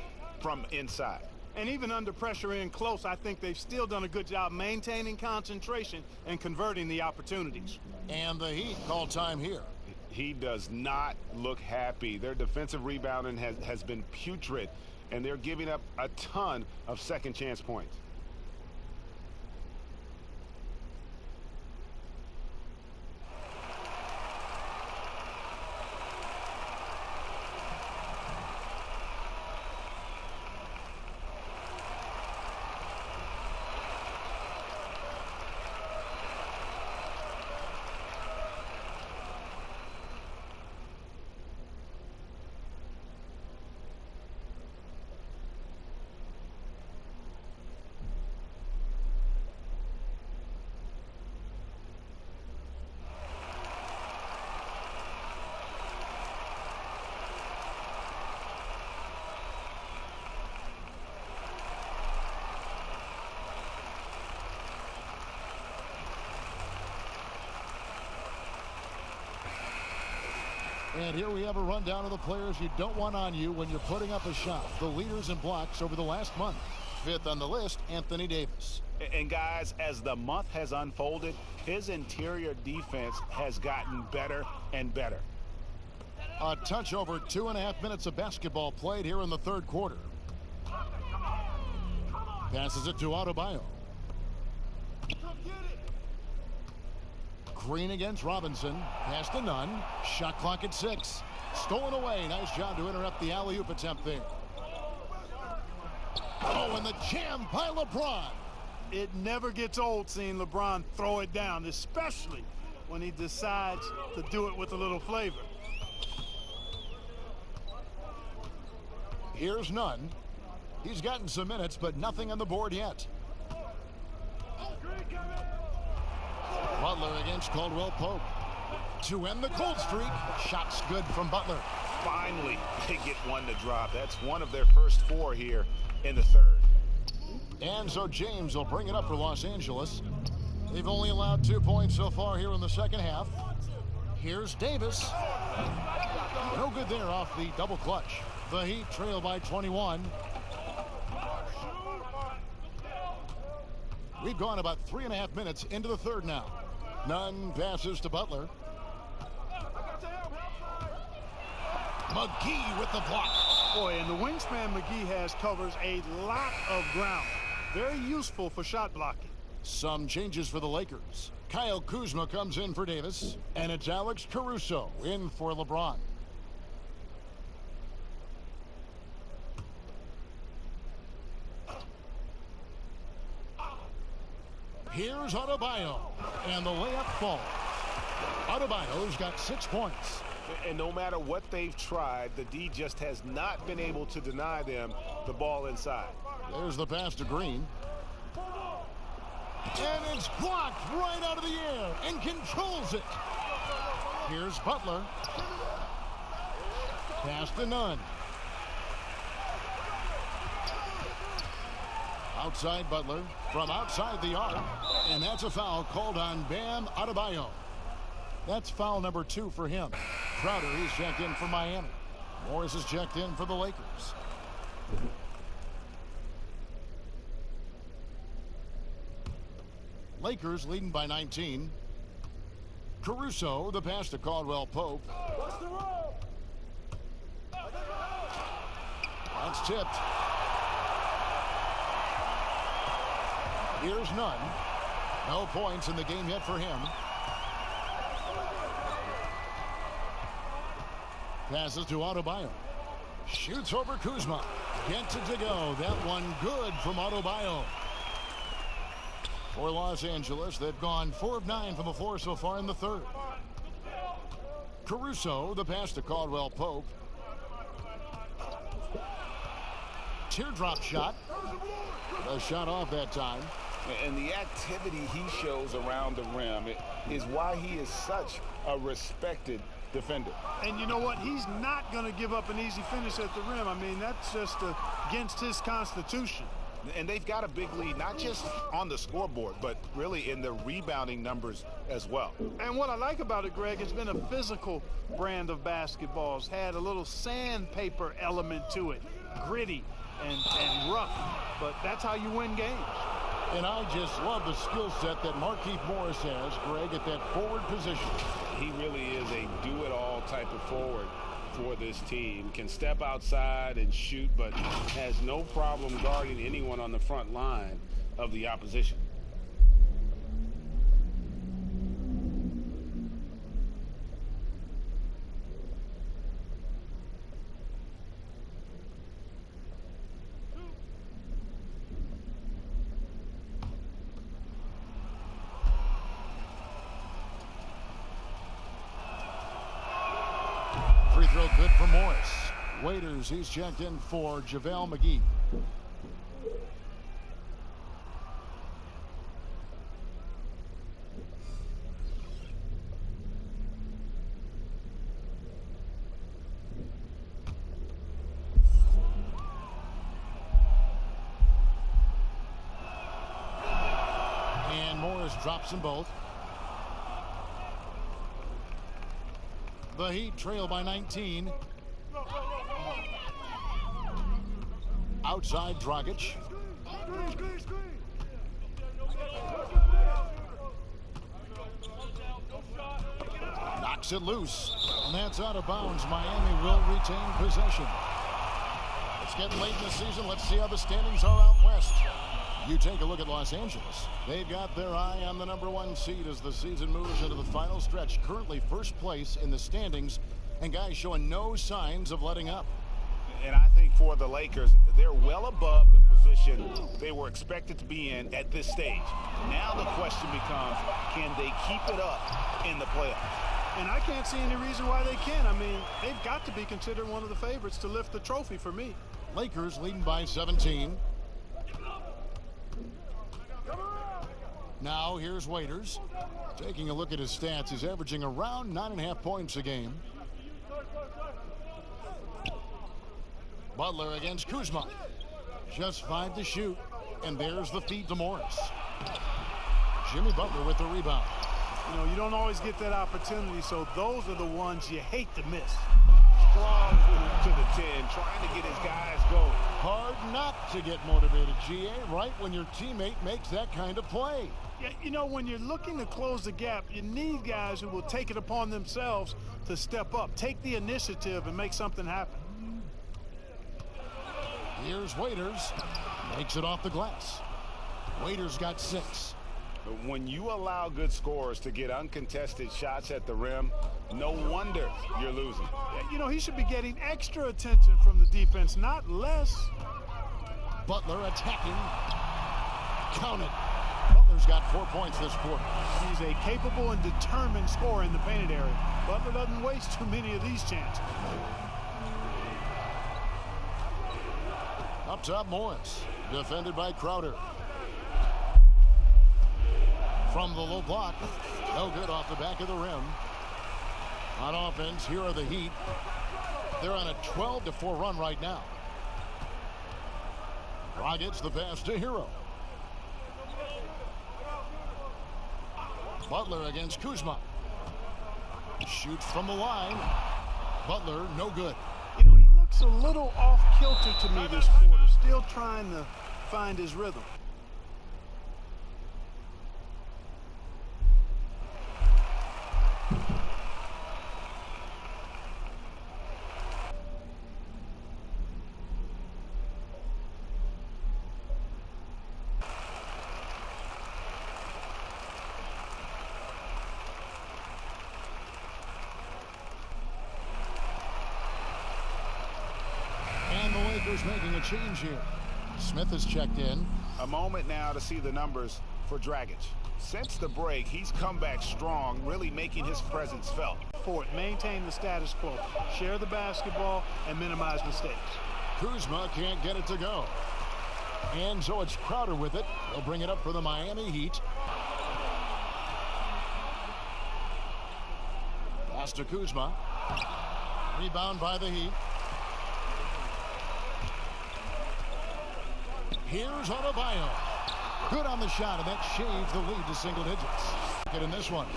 from inside. And even under pressure in close, I think they've still done a good job maintaining concentration and converting the opportunities. And the Heat call time here. He does not look happy. Their defensive rebounding has been putrid, and they're giving up a ton of second chance points. And here we have a rundown of the players you don't want on you when you're putting up a shot. The leaders in blocks over the last month. 5th on the list, Anthony Davis. And guys, as the month has unfolded, his interior defense has gotten better and better. A touch over 2.5 minutes of basketball played here in the third quarter. Passes it to Adebayo. Green against Robinson. Pass to Nunn. Shot clock at 6. Stolen away. Nice job to interrupt the alley-oop attempt there. Oh, and the jam by LeBron. It never gets old seeing LeBron throw it down, especially when he decides to do it with a little flavor. Here's Nunn. He's gotten some minutes, but nothing on the board yet. Butler against Caldwell Pope. To end the cold streak. Shots good from Butler. Finally, they get one to drop. That's one of their first 4 here in the third. And so James will bring it up for Los Angeles. They've only allowed 2 points so far here in the second half. Here's Davis. No good there off the double clutch. The Heat trail by 21. We've gone about 3.5 minutes into the third now. Nunn passes to Butler. McGee with the block. Boy, and the wingspan McGee has covers a lot of ground. Very useful for shot blocking. Some changes for the Lakers. Kyle Kuzma comes in for Davis, and it's Alex Caruso in for LeBron. Here's Adebayo, and the layup falls. Adebayo's got 6 points. And no matter what they've tried, the D just has not been able to deny them the ball inside. There's the pass to Green. And it's blocked right out of the air and controls it. Here's Butler. Pass to Nunn. Outside Butler from outside the arc. And that's a foul called on Bam Adebayo. That's foul number 2 for him. Crowder, he's checked in for Miami. Morris is checked in for the Lakers. Lakers leading by 19. Caruso, the pass to Caldwell Pope. That's tipped. Here's Nunn. No points in the game yet for him. Passes to Adebayo. Shoots over Kuzma. Gets it to go. That one good from Adebayo. For Los Angeles, they've gone 4 of 9 from the floor so far in the third. Caruso, the pass to Caldwell Pope. Teardrop shot. A shot off that time. And the activity he shows around the rim is why he is such a respected defender. And you know what? He's not going to give up an easy finish at the rim. I mean, that's just against his constitution. And they've got a big lead, not just on the scoreboard, but really in the rebounding numbers as well. And what I like about it, Greg, it's been a physical brand of basketball. It's had a little sandpaper element to it, gritty and rough. But that's how you win games. And I just love the skill set that Markieff Morris has, Greg, at that forward position. He really is a do-it-all type of forward for this team. Can step outside and shoot, but has no problem guarding anyone on the front line of the opposition. Free throw good for Morris. Waiters, he's checked in for JaVale McGee. And Morris drops them both. The Heat trail by 19. Outside Dragic. Knocks it loose. And that's out of bounds. Miami will retain possession. It's getting late in the season. Let's see how the standings are out west. You take a look at Los Angeles. They've got their eye on the #1 seed as the season moves into the final stretch. Currently first place in the standings, and guys showing no signs of letting up. And I think for the Lakers, they're well above the position they were expected to be in at this stage. Now the question becomes, can they keep it up in the playoffs? And I can't see any reason why they can't. I mean, they've got to be considered one of the favorites to lift the trophy for me. Lakers leading by 17. Now here's Waiters. Taking a look at his stats, he's averaging around 9.5 points a game. Butler against Kuzma. Just 5 to shoot. And there's the feed to Morris. Jimmy Butler with the rebound. You know, you don't always get that opportunity, so those are the ones you hate to miss. Strong to the 10, trying to get his guys going. Hard not to get motivated, GA, right when your teammate makes that kind of play. Yeah, you know, when you're looking to close the gap, you need guys who will take it upon themselves to step up, take the initiative, and make something happen. Here's Waiters. Makes it off the glass. Waiters got 6. But when you allow good scorers to get uncontested shots at the rim, no wonder you're losing. Yeah, you know, he should be getting extra attention from the defense, not less. Butler attacking. Count it. Butler's got 4 points this quarter. He's a capable and determined scorer in the painted area. Butler doesn't waste too many of these chances. Up top, Morris. Defended by Crowder. From the low block. No good off the back of the rim. On offense, here are the Heat. They're on a 12-4 run right now. Dragic the pass to Hero. Butler against Kuzma. Shoots from the line. Butler, no good. You know, he looks a little off kilter to me this quarter. Still trying to find his rhythm. Making a change here. Smith has checked in. A moment now to see the numbers for Dragic. Since the break, he's come back strong, really making his presence felt. Maintain the status quo. Share the basketball and minimize mistakes. Kuzma can't get it to go. And so it's Crowder with it. He'll bring it up for the Miami Heat. Pass to Kuzma. Rebound by the Heat. Here's Adebayo. Good on the shot, and that shaves the lead to single digits. Get in this one.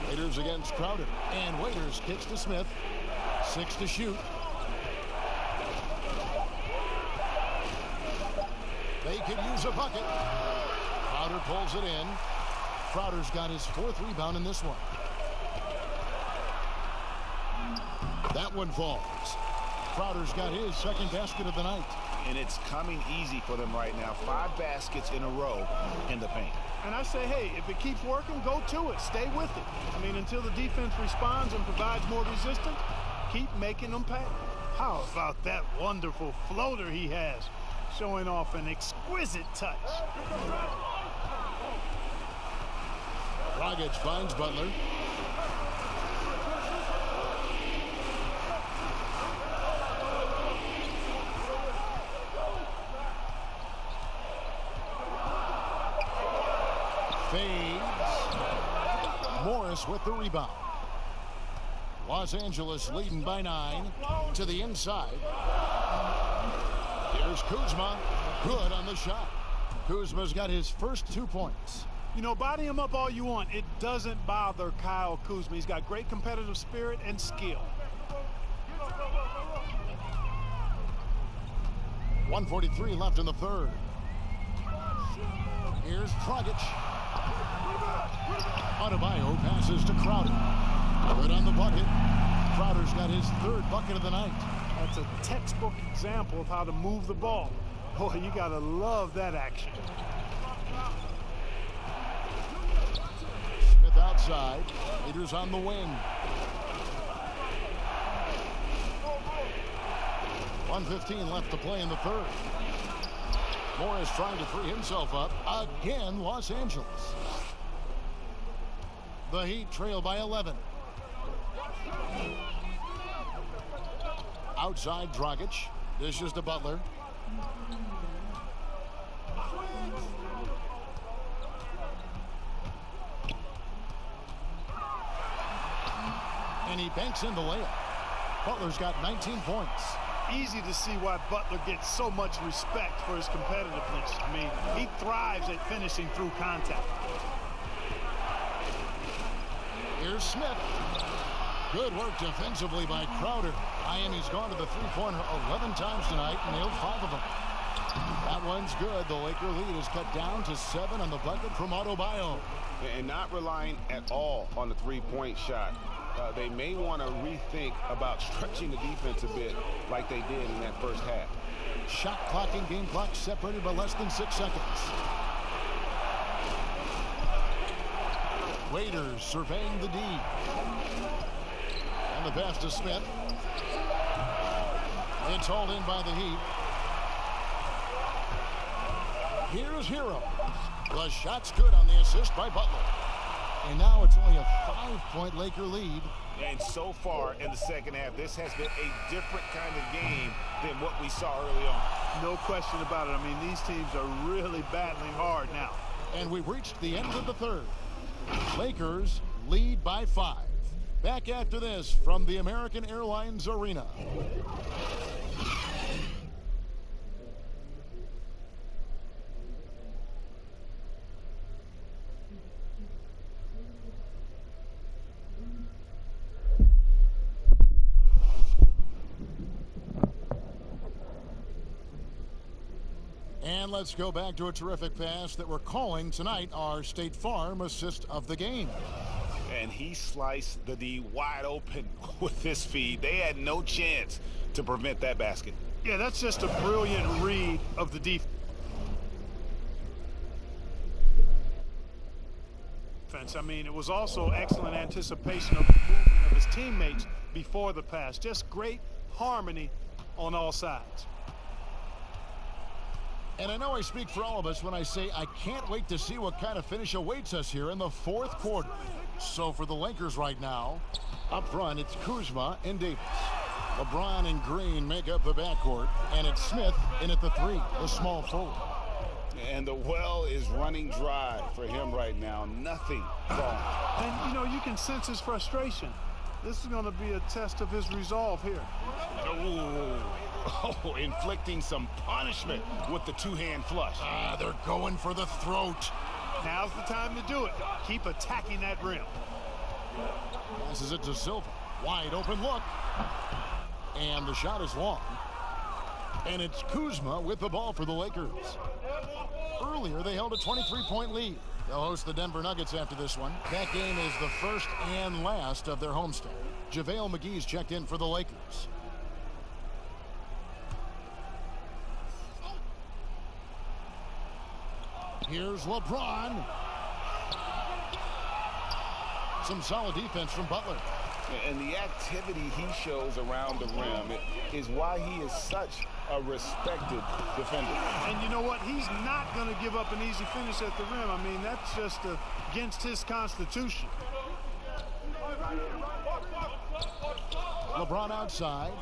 Waiters against Crowder. And Waiters kicks to Smith. 6 to shoot. They could use a bucket. Crowder pulls it in. Crowder's got his 4th rebound in this one. That one falls. Crowder's got his 2nd basket of the night. And it's coming easy for them right now. 5 baskets in a row in the paint. And I say, hey, if it keeps working, go to it. Stay with it. I mean, until the defense responds and provides more resistance, keep making them pay. How about that wonderful floater he has, showing off an exquisite touch. Dragic finds Butler. Fades. Morris with the rebound. Los Angeles leading by 9 to the inside. Here's Kuzma. Good on the shot. Kuzma's got his first 2 points. You know, body him up all you want. It doesn't bother Kyle Kuzma. He's got great competitive spirit and skill. 1:43 left in the 3rd. Here's Dragic. Adebayo passes to Crowder. Good on the bucket. Crowder's got his 3rd bucket of the night. That's a textbook example of how to move the ball. Boy, you gotta love that action. Smith outside. Leaders on the wing. 1:15 left to play in the 3rd. Morris trying to free himself up. Again, Los Angeles. The Heat trail by 11. Outside Dragic. Dishes to Butler. And he banks in the layup. Butler's got 19 points. Easy to see why Butler gets so much respect for his competitiveness. I mean, he thrives at finishing through contact. Here's Smith. Good work defensively by Crowder. Miami's gone to the three-pointer 11 times tonight and nailed 5 of them. That one's good. The Laker lead is cut down to 7 on the bucket from Adebayo. And not relying at all on the three-point shot. They may want to rethink about stretching the defense a bit like they did in that first half. Shot clock and game clock separated by less than 6 seconds. Waiters surveying the D. And the pass to Smith. It's hauled in by the Heat. Here's Hero. The shot's good on the assist by Butler. And now it's only a 5-point Laker lead. And so far in the second half, this has been a different kind of game than what we saw early on. No question about it. I mean, these teams are really battling hard now. And we've reached the end of the 3rd. Lakers lead by 5. Back after this from the American Airlines Arena. And let's go back to a terrific pass that we're calling tonight our State Farm assist of the game. And he sliced the D wide open with this feed. They had no chance to prevent that basket. Yeah, that's just a brilliant read of the defense. I mean, it was also excellent anticipation of the movement of his teammates before the pass. Just great harmony on all sides. And I know I speak for all of us when I say I can't wait to see what kind of finish awaits us here in the 4th quarter. So for the Lakers right now, up front, it's Kuzma and Davis. LeBron and Green make up the backcourt, and it's Smith in at the 3, the small forward. And the well is running dry for him right now. Nothing falling. And, you know, you can sense his frustration. This is going to be a test of his resolve here. Oh, inflicting some punishment with the two-hand flush. They're going for the throat. Now's the time to do it. Keep attacking that rim. Passes it to Silva. Wide open look. And the shot is long. And it's Kuzma with the ball for the Lakers. Earlier, they held a 23-point lead. They'll host the Denver Nuggets after this one. That game is the first and last of their homestand. JaVale McGee's checked in for the Lakers. Here's LeBron. Some solid defense from Butler. And the activity he shows around the rim is why he is such a respected defender. And you know what? He's not going to give up an easy finish at the rim. I mean, that's just against his constitution. LeBron outside.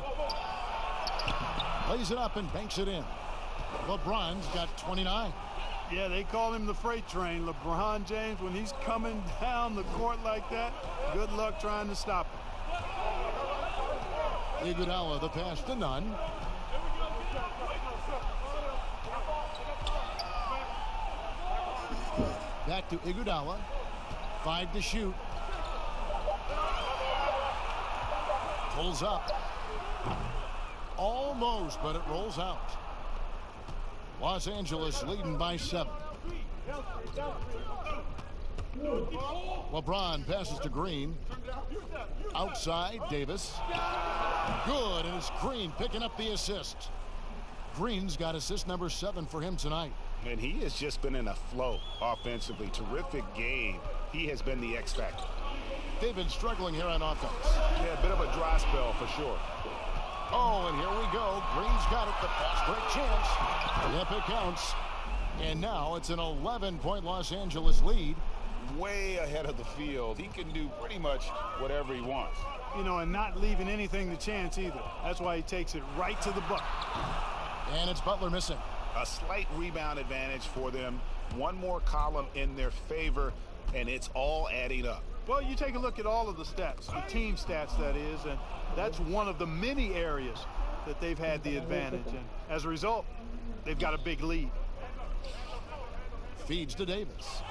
Lays it up and banks it in. LeBron's got 29. Yeah, they call him the freight train. LeBron James, when he's coming down the court like that, good luck trying to stop him. Iguodala, the pass to Nunn. Back to Iguodala. 5 to shoot. Pulls up. Almost, but it rolls out. Los Angeles leading by 7. LeBron passes to Green. Outside, Davis. Good, and it's Green picking up the assist. Green's got assist number 7 for him tonight. And he has just been in a flow offensively. Terrific game. He has been the X factor. David struggling here on offense. Yeah, a bit of a dry spell for sure. Oh, and here we go. Green's got it. The fast break chance. Yep, it counts. And now it's an 11-point Los Angeles lead. Way ahead of the field. He can do pretty much whatever he wants. You know, and not leaving anything to chance either. That's why he takes it right to the bucket. And it's Butler missing. A slight rebound advantage for them. One more column in their favor, and it's all adding up. Well, you take a look at all of the stats, the team stats, that is, and that's one of the many areas that they've had the advantage. And as a result, they've got a big lead. Feeds to Davis.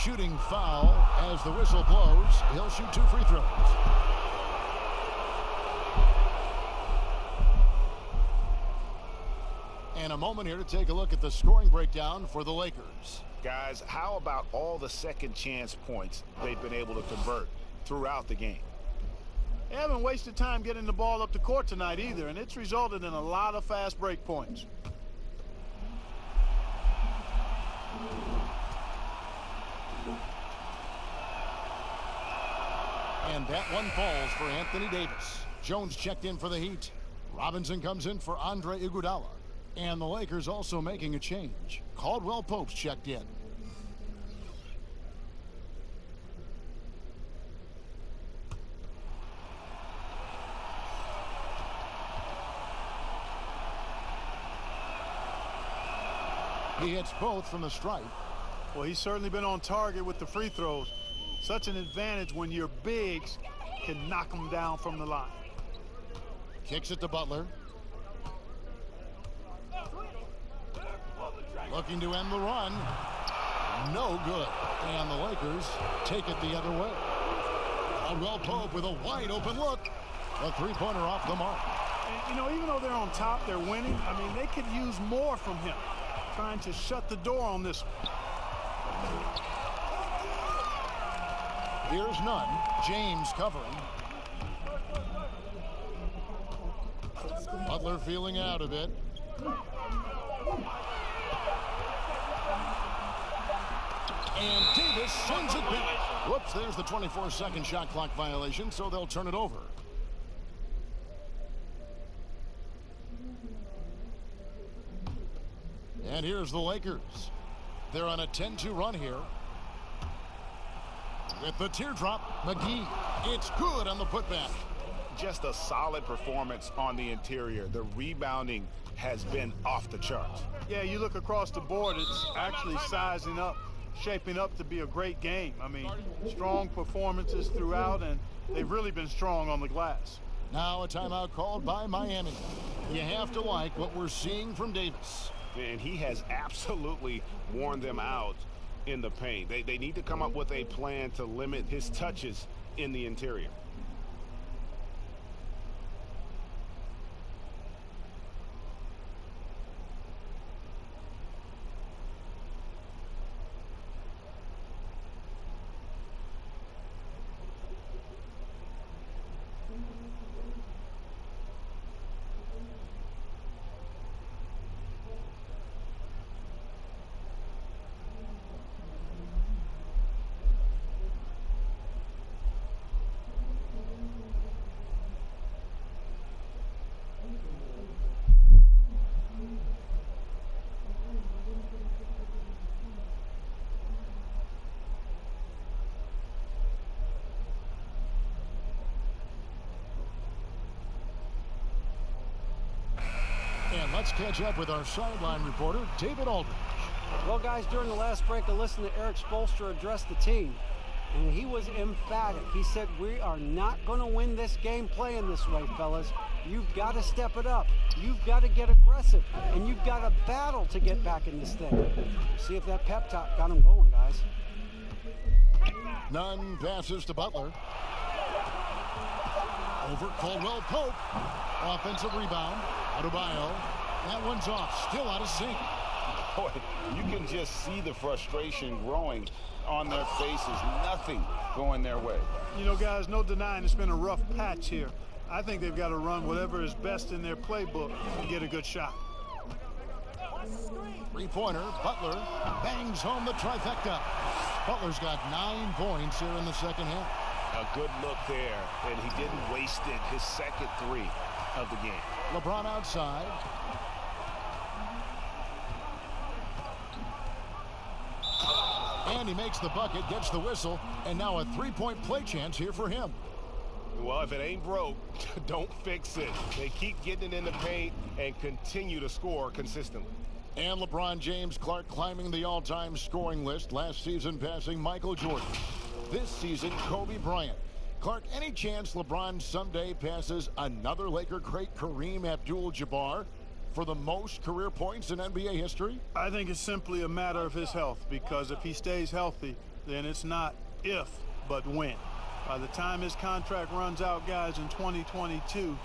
Shooting foul as the whistle blows. He'll shoot 2 free throws. And a moment here to take a look at the scoring breakdown for the Lakers. Guys, how about all the second chance points they've been able to convert throughout the game? They haven't wasted time getting the ball up the court tonight either, and it's resulted in a lot of fast break points. And that one falls for Anthony Davis. Jones checked in for the Heat. Robinson comes in for Andre Iguodala. And the Lakers also making a change. Caldwell Pope's checked in. He hits both from the stripe. Well, he's certainly been on target with the free throws. Such an advantage when your bigs can knock them down from the line. Kicks it to Butler. Looking to end the run. No good. And the Lakers take it the other way. Caldwell Pope with a wide open look. A three-pointer off the mark. And, you know, even though they're on top, they're winning. I mean, they could use more from him. Trying to shut the door on this one. Here's Nunn. James covering. Butler feeling out a bit. And Davis sends it back. Whoops, there's the 24-second shot clock violation, so they'll turn it over. And here's the Lakers. They're on a 10-2 run here. With the teardrop, McGee. It's good on the putback. just a solid performance on the interior. The rebounding has been off the charts. Yeah, you look across the board, it's actually sizing up, shaping up to be a great game. I mean, strong performances throughout, and they've really been strong on the glass. Now a timeout called by Miami. You have to like what we're seeing from Davis. And he has absolutely worn them out in the paint. They need to come up with a plan to limit his touches in the interior. And let's catch up with our sideline reporter, David Aldridge. Well, guys, during the last break, I listened to Eric Spoelstra address the team, and he was emphatic. He said, we are not going to win this game playing this way, fellas. You've got to step it up. You've got to get aggressive, and you've got to battle to get back in this thing. See if that pep talk got him going, guys. Nunn passes to Butler. Over Caldwell Pope. Offensive rebound. Adebayo. That one's off. Still out of sync. Boy, you can just see the frustration growing on their faces. Nothing going their way. You know, guys, no denying it's been a rough patch here. I think they've got to run whatever is best in their playbook to get a good shot. Three-pointer. Butler bangs home the trifecta. Butler's got 9 points here in the second half. A good look there, and he didn't waste it. His second three of the game. LeBron outside. And he makes the bucket, gets the whistle, and now a three-point play chance here for him. Well, if it ain't broke, don't fix it. They keep getting it in the paint and continue to score consistently. And LeBron James Clark climbing the all-time scoring list, last season passing Michael Jordan. This season, Kobe Bryant. Clark, any chance LeBron someday passes another Laker great, Kareem Abdul-Jabbar, for the most career points in NBA history? I think it's simply a matter of his health, because if he stays healthy, then it's not if, but when. By the time his contract runs out, guys, in 2022,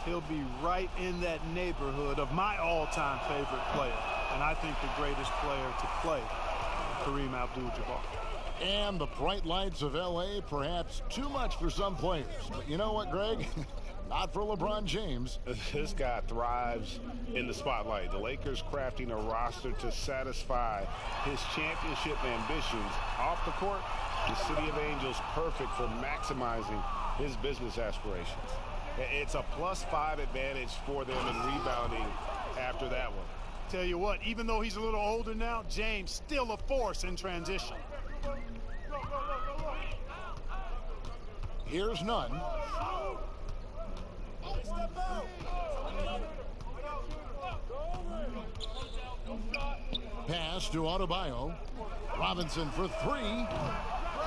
he'll be right in that neighborhood of my all-time favorite player, and I think the greatest player to play, Kareem Abdul-Jabbar. And the bright lights of L.A., perhaps too much for some players. But you know what, Greg? Not for LeBron James. This guy thrives in the spotlight. The Lakers crafting a roster to satisfy his championship ambitions. Off the court, the City of Angels perfect for maximizing his business aspirations. It's a +5 advantage for them in rebounding after that one. Tell you what, even though he's a little older now, James still a force in transition. Here's Nunn. Pass to Adebayo. Robinson for three.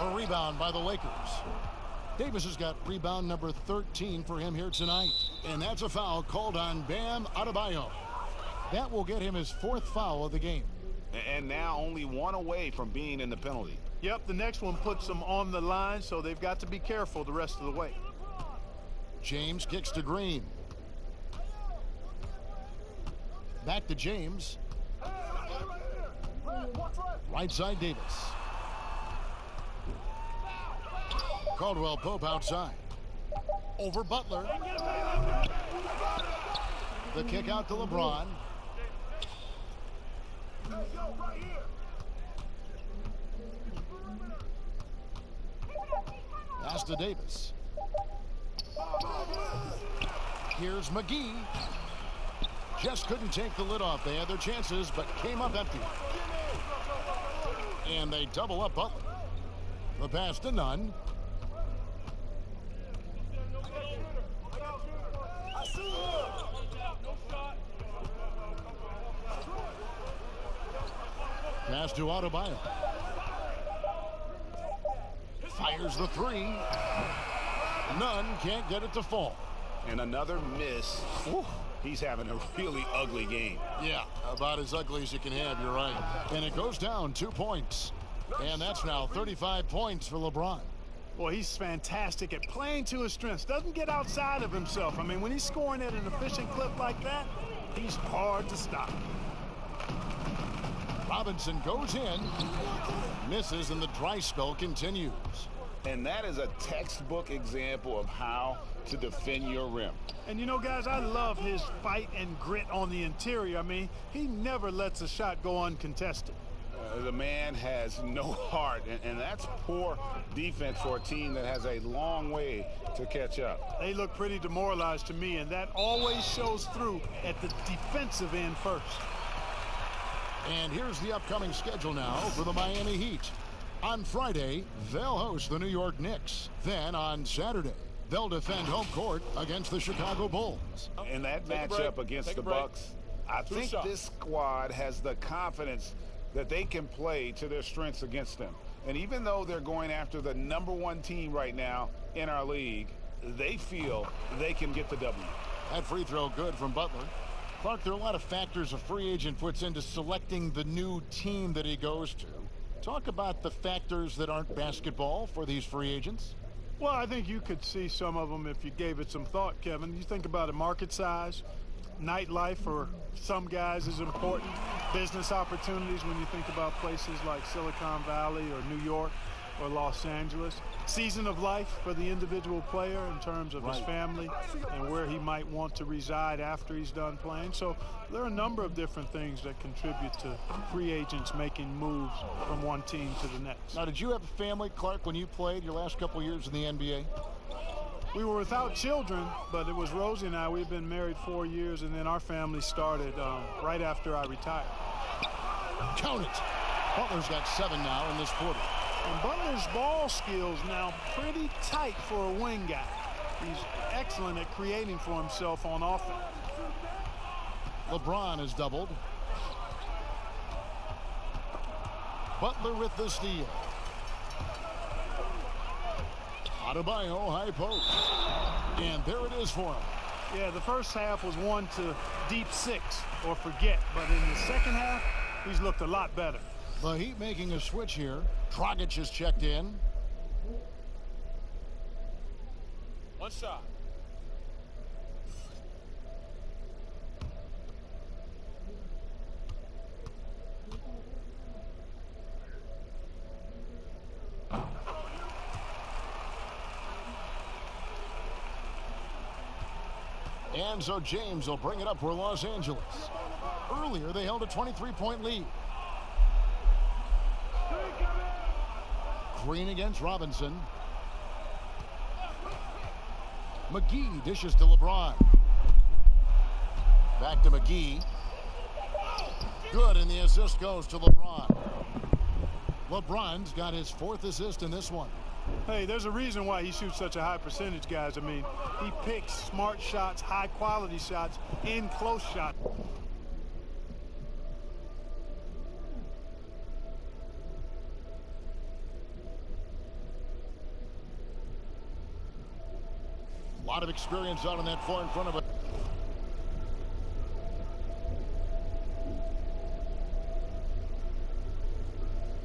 A rebound by the Lakers. Davis has got rebound number 13 for him here tonight. And that's a foul called on Bam Adebayo. That will get him his 4th foul of the game. And now only one away from being in the penalty. Yep, the next one puts them on the line, so they've got to be careful the rest of the way. James kicks to Green. Back to James. Right side Davis. Caldwell Pope outside. Over Butler. The kick out to LeBron. Pass to Davis. Here's McGee. Just couldn't take the lid off. They had their chances, but came up empty. And they double up Butler. The pass to Nunn. pass to Adebayo. Fires the three. None, can't get it to fall. And another miss. Ooh, he's having a really ugly game. Yeah, about as ugly as you can have, you're right. And it goes down 2 points. And that's now 35 points for LeBron. Boy, he's fantastic at playing to his strengths. Doesn't get outside of himself. I mean, when he's scoring at an efficient clip like that, he's hard to stop. Robinson goes in, misses, and the dry spell continues. And that is a textbook example of how to defend your rim. And you know, guys, I love his fight and grit on the interior. I mean, he never lets a shot go uncontested. The man has no heart, and that's poor defense for a team that has a long way to catch up. They look pretty demoralized to me, and that always shows through at the defensive end first. And here's the upcoming schedule now for the Miami Heat. On Friday, they'll host the New York Knicks. Then on Saturday, they'll defend home court against the Chicago Bulls. In that matchup against the Bucks, I think this squad has the confidence that they can play to their strengths against them. And even though they're going after the #1 team right now in our league, they feel they can get the W. That free throw good from Butler. Clark, there are a lot of factors a free agent puts into selecting the new team that he goes to. Talk about the factors that aren't basketball for these free agents. Well, I think you could see some of them if you gave it some thought, Kevin. You think about a market size. Nightlife for some guys is important. Business opportunities when you think about places like Silicon Valley or New York or Los Angeles. Season of life for the individual player in terms of his family and where he might want to reside after he's done playing. So there are a number of different things that contribute to free agents making moves from one team to the next. Now, did you have a family, Clark, when you played your last couple years in the NBA? We were without children, but it was Rosie and I. We've been married 4 years, and then our family started right after I retired. Count it. Butler's got 7 now in this quarter. And Butler's ball skills now pretty tight for a wing guy. He's excellent at creating for himself on offense. LeBron is doubled. Butler with the steal. Adebayo, high post. And there it is for him. Yeah, the first half was one to deep 6 or forget. But in the second half, he's looked a lot better. The Heat making a switch here. Dragic has checked in. One shot. And so James will bring it up for Los Angeles. Earlier, they held a 23-point lead. Green against Robinson. McGee dishes to LeBron. Back to McGee. Good, and the assist goes to LeBron. LeBron's got his 4th assist in this one. Hey, there's a reason why he shoots such a high percentage, guys. I mean, he picks smart shots, high-quality shots, in close shots. A lot of experience out on that floor in front of it.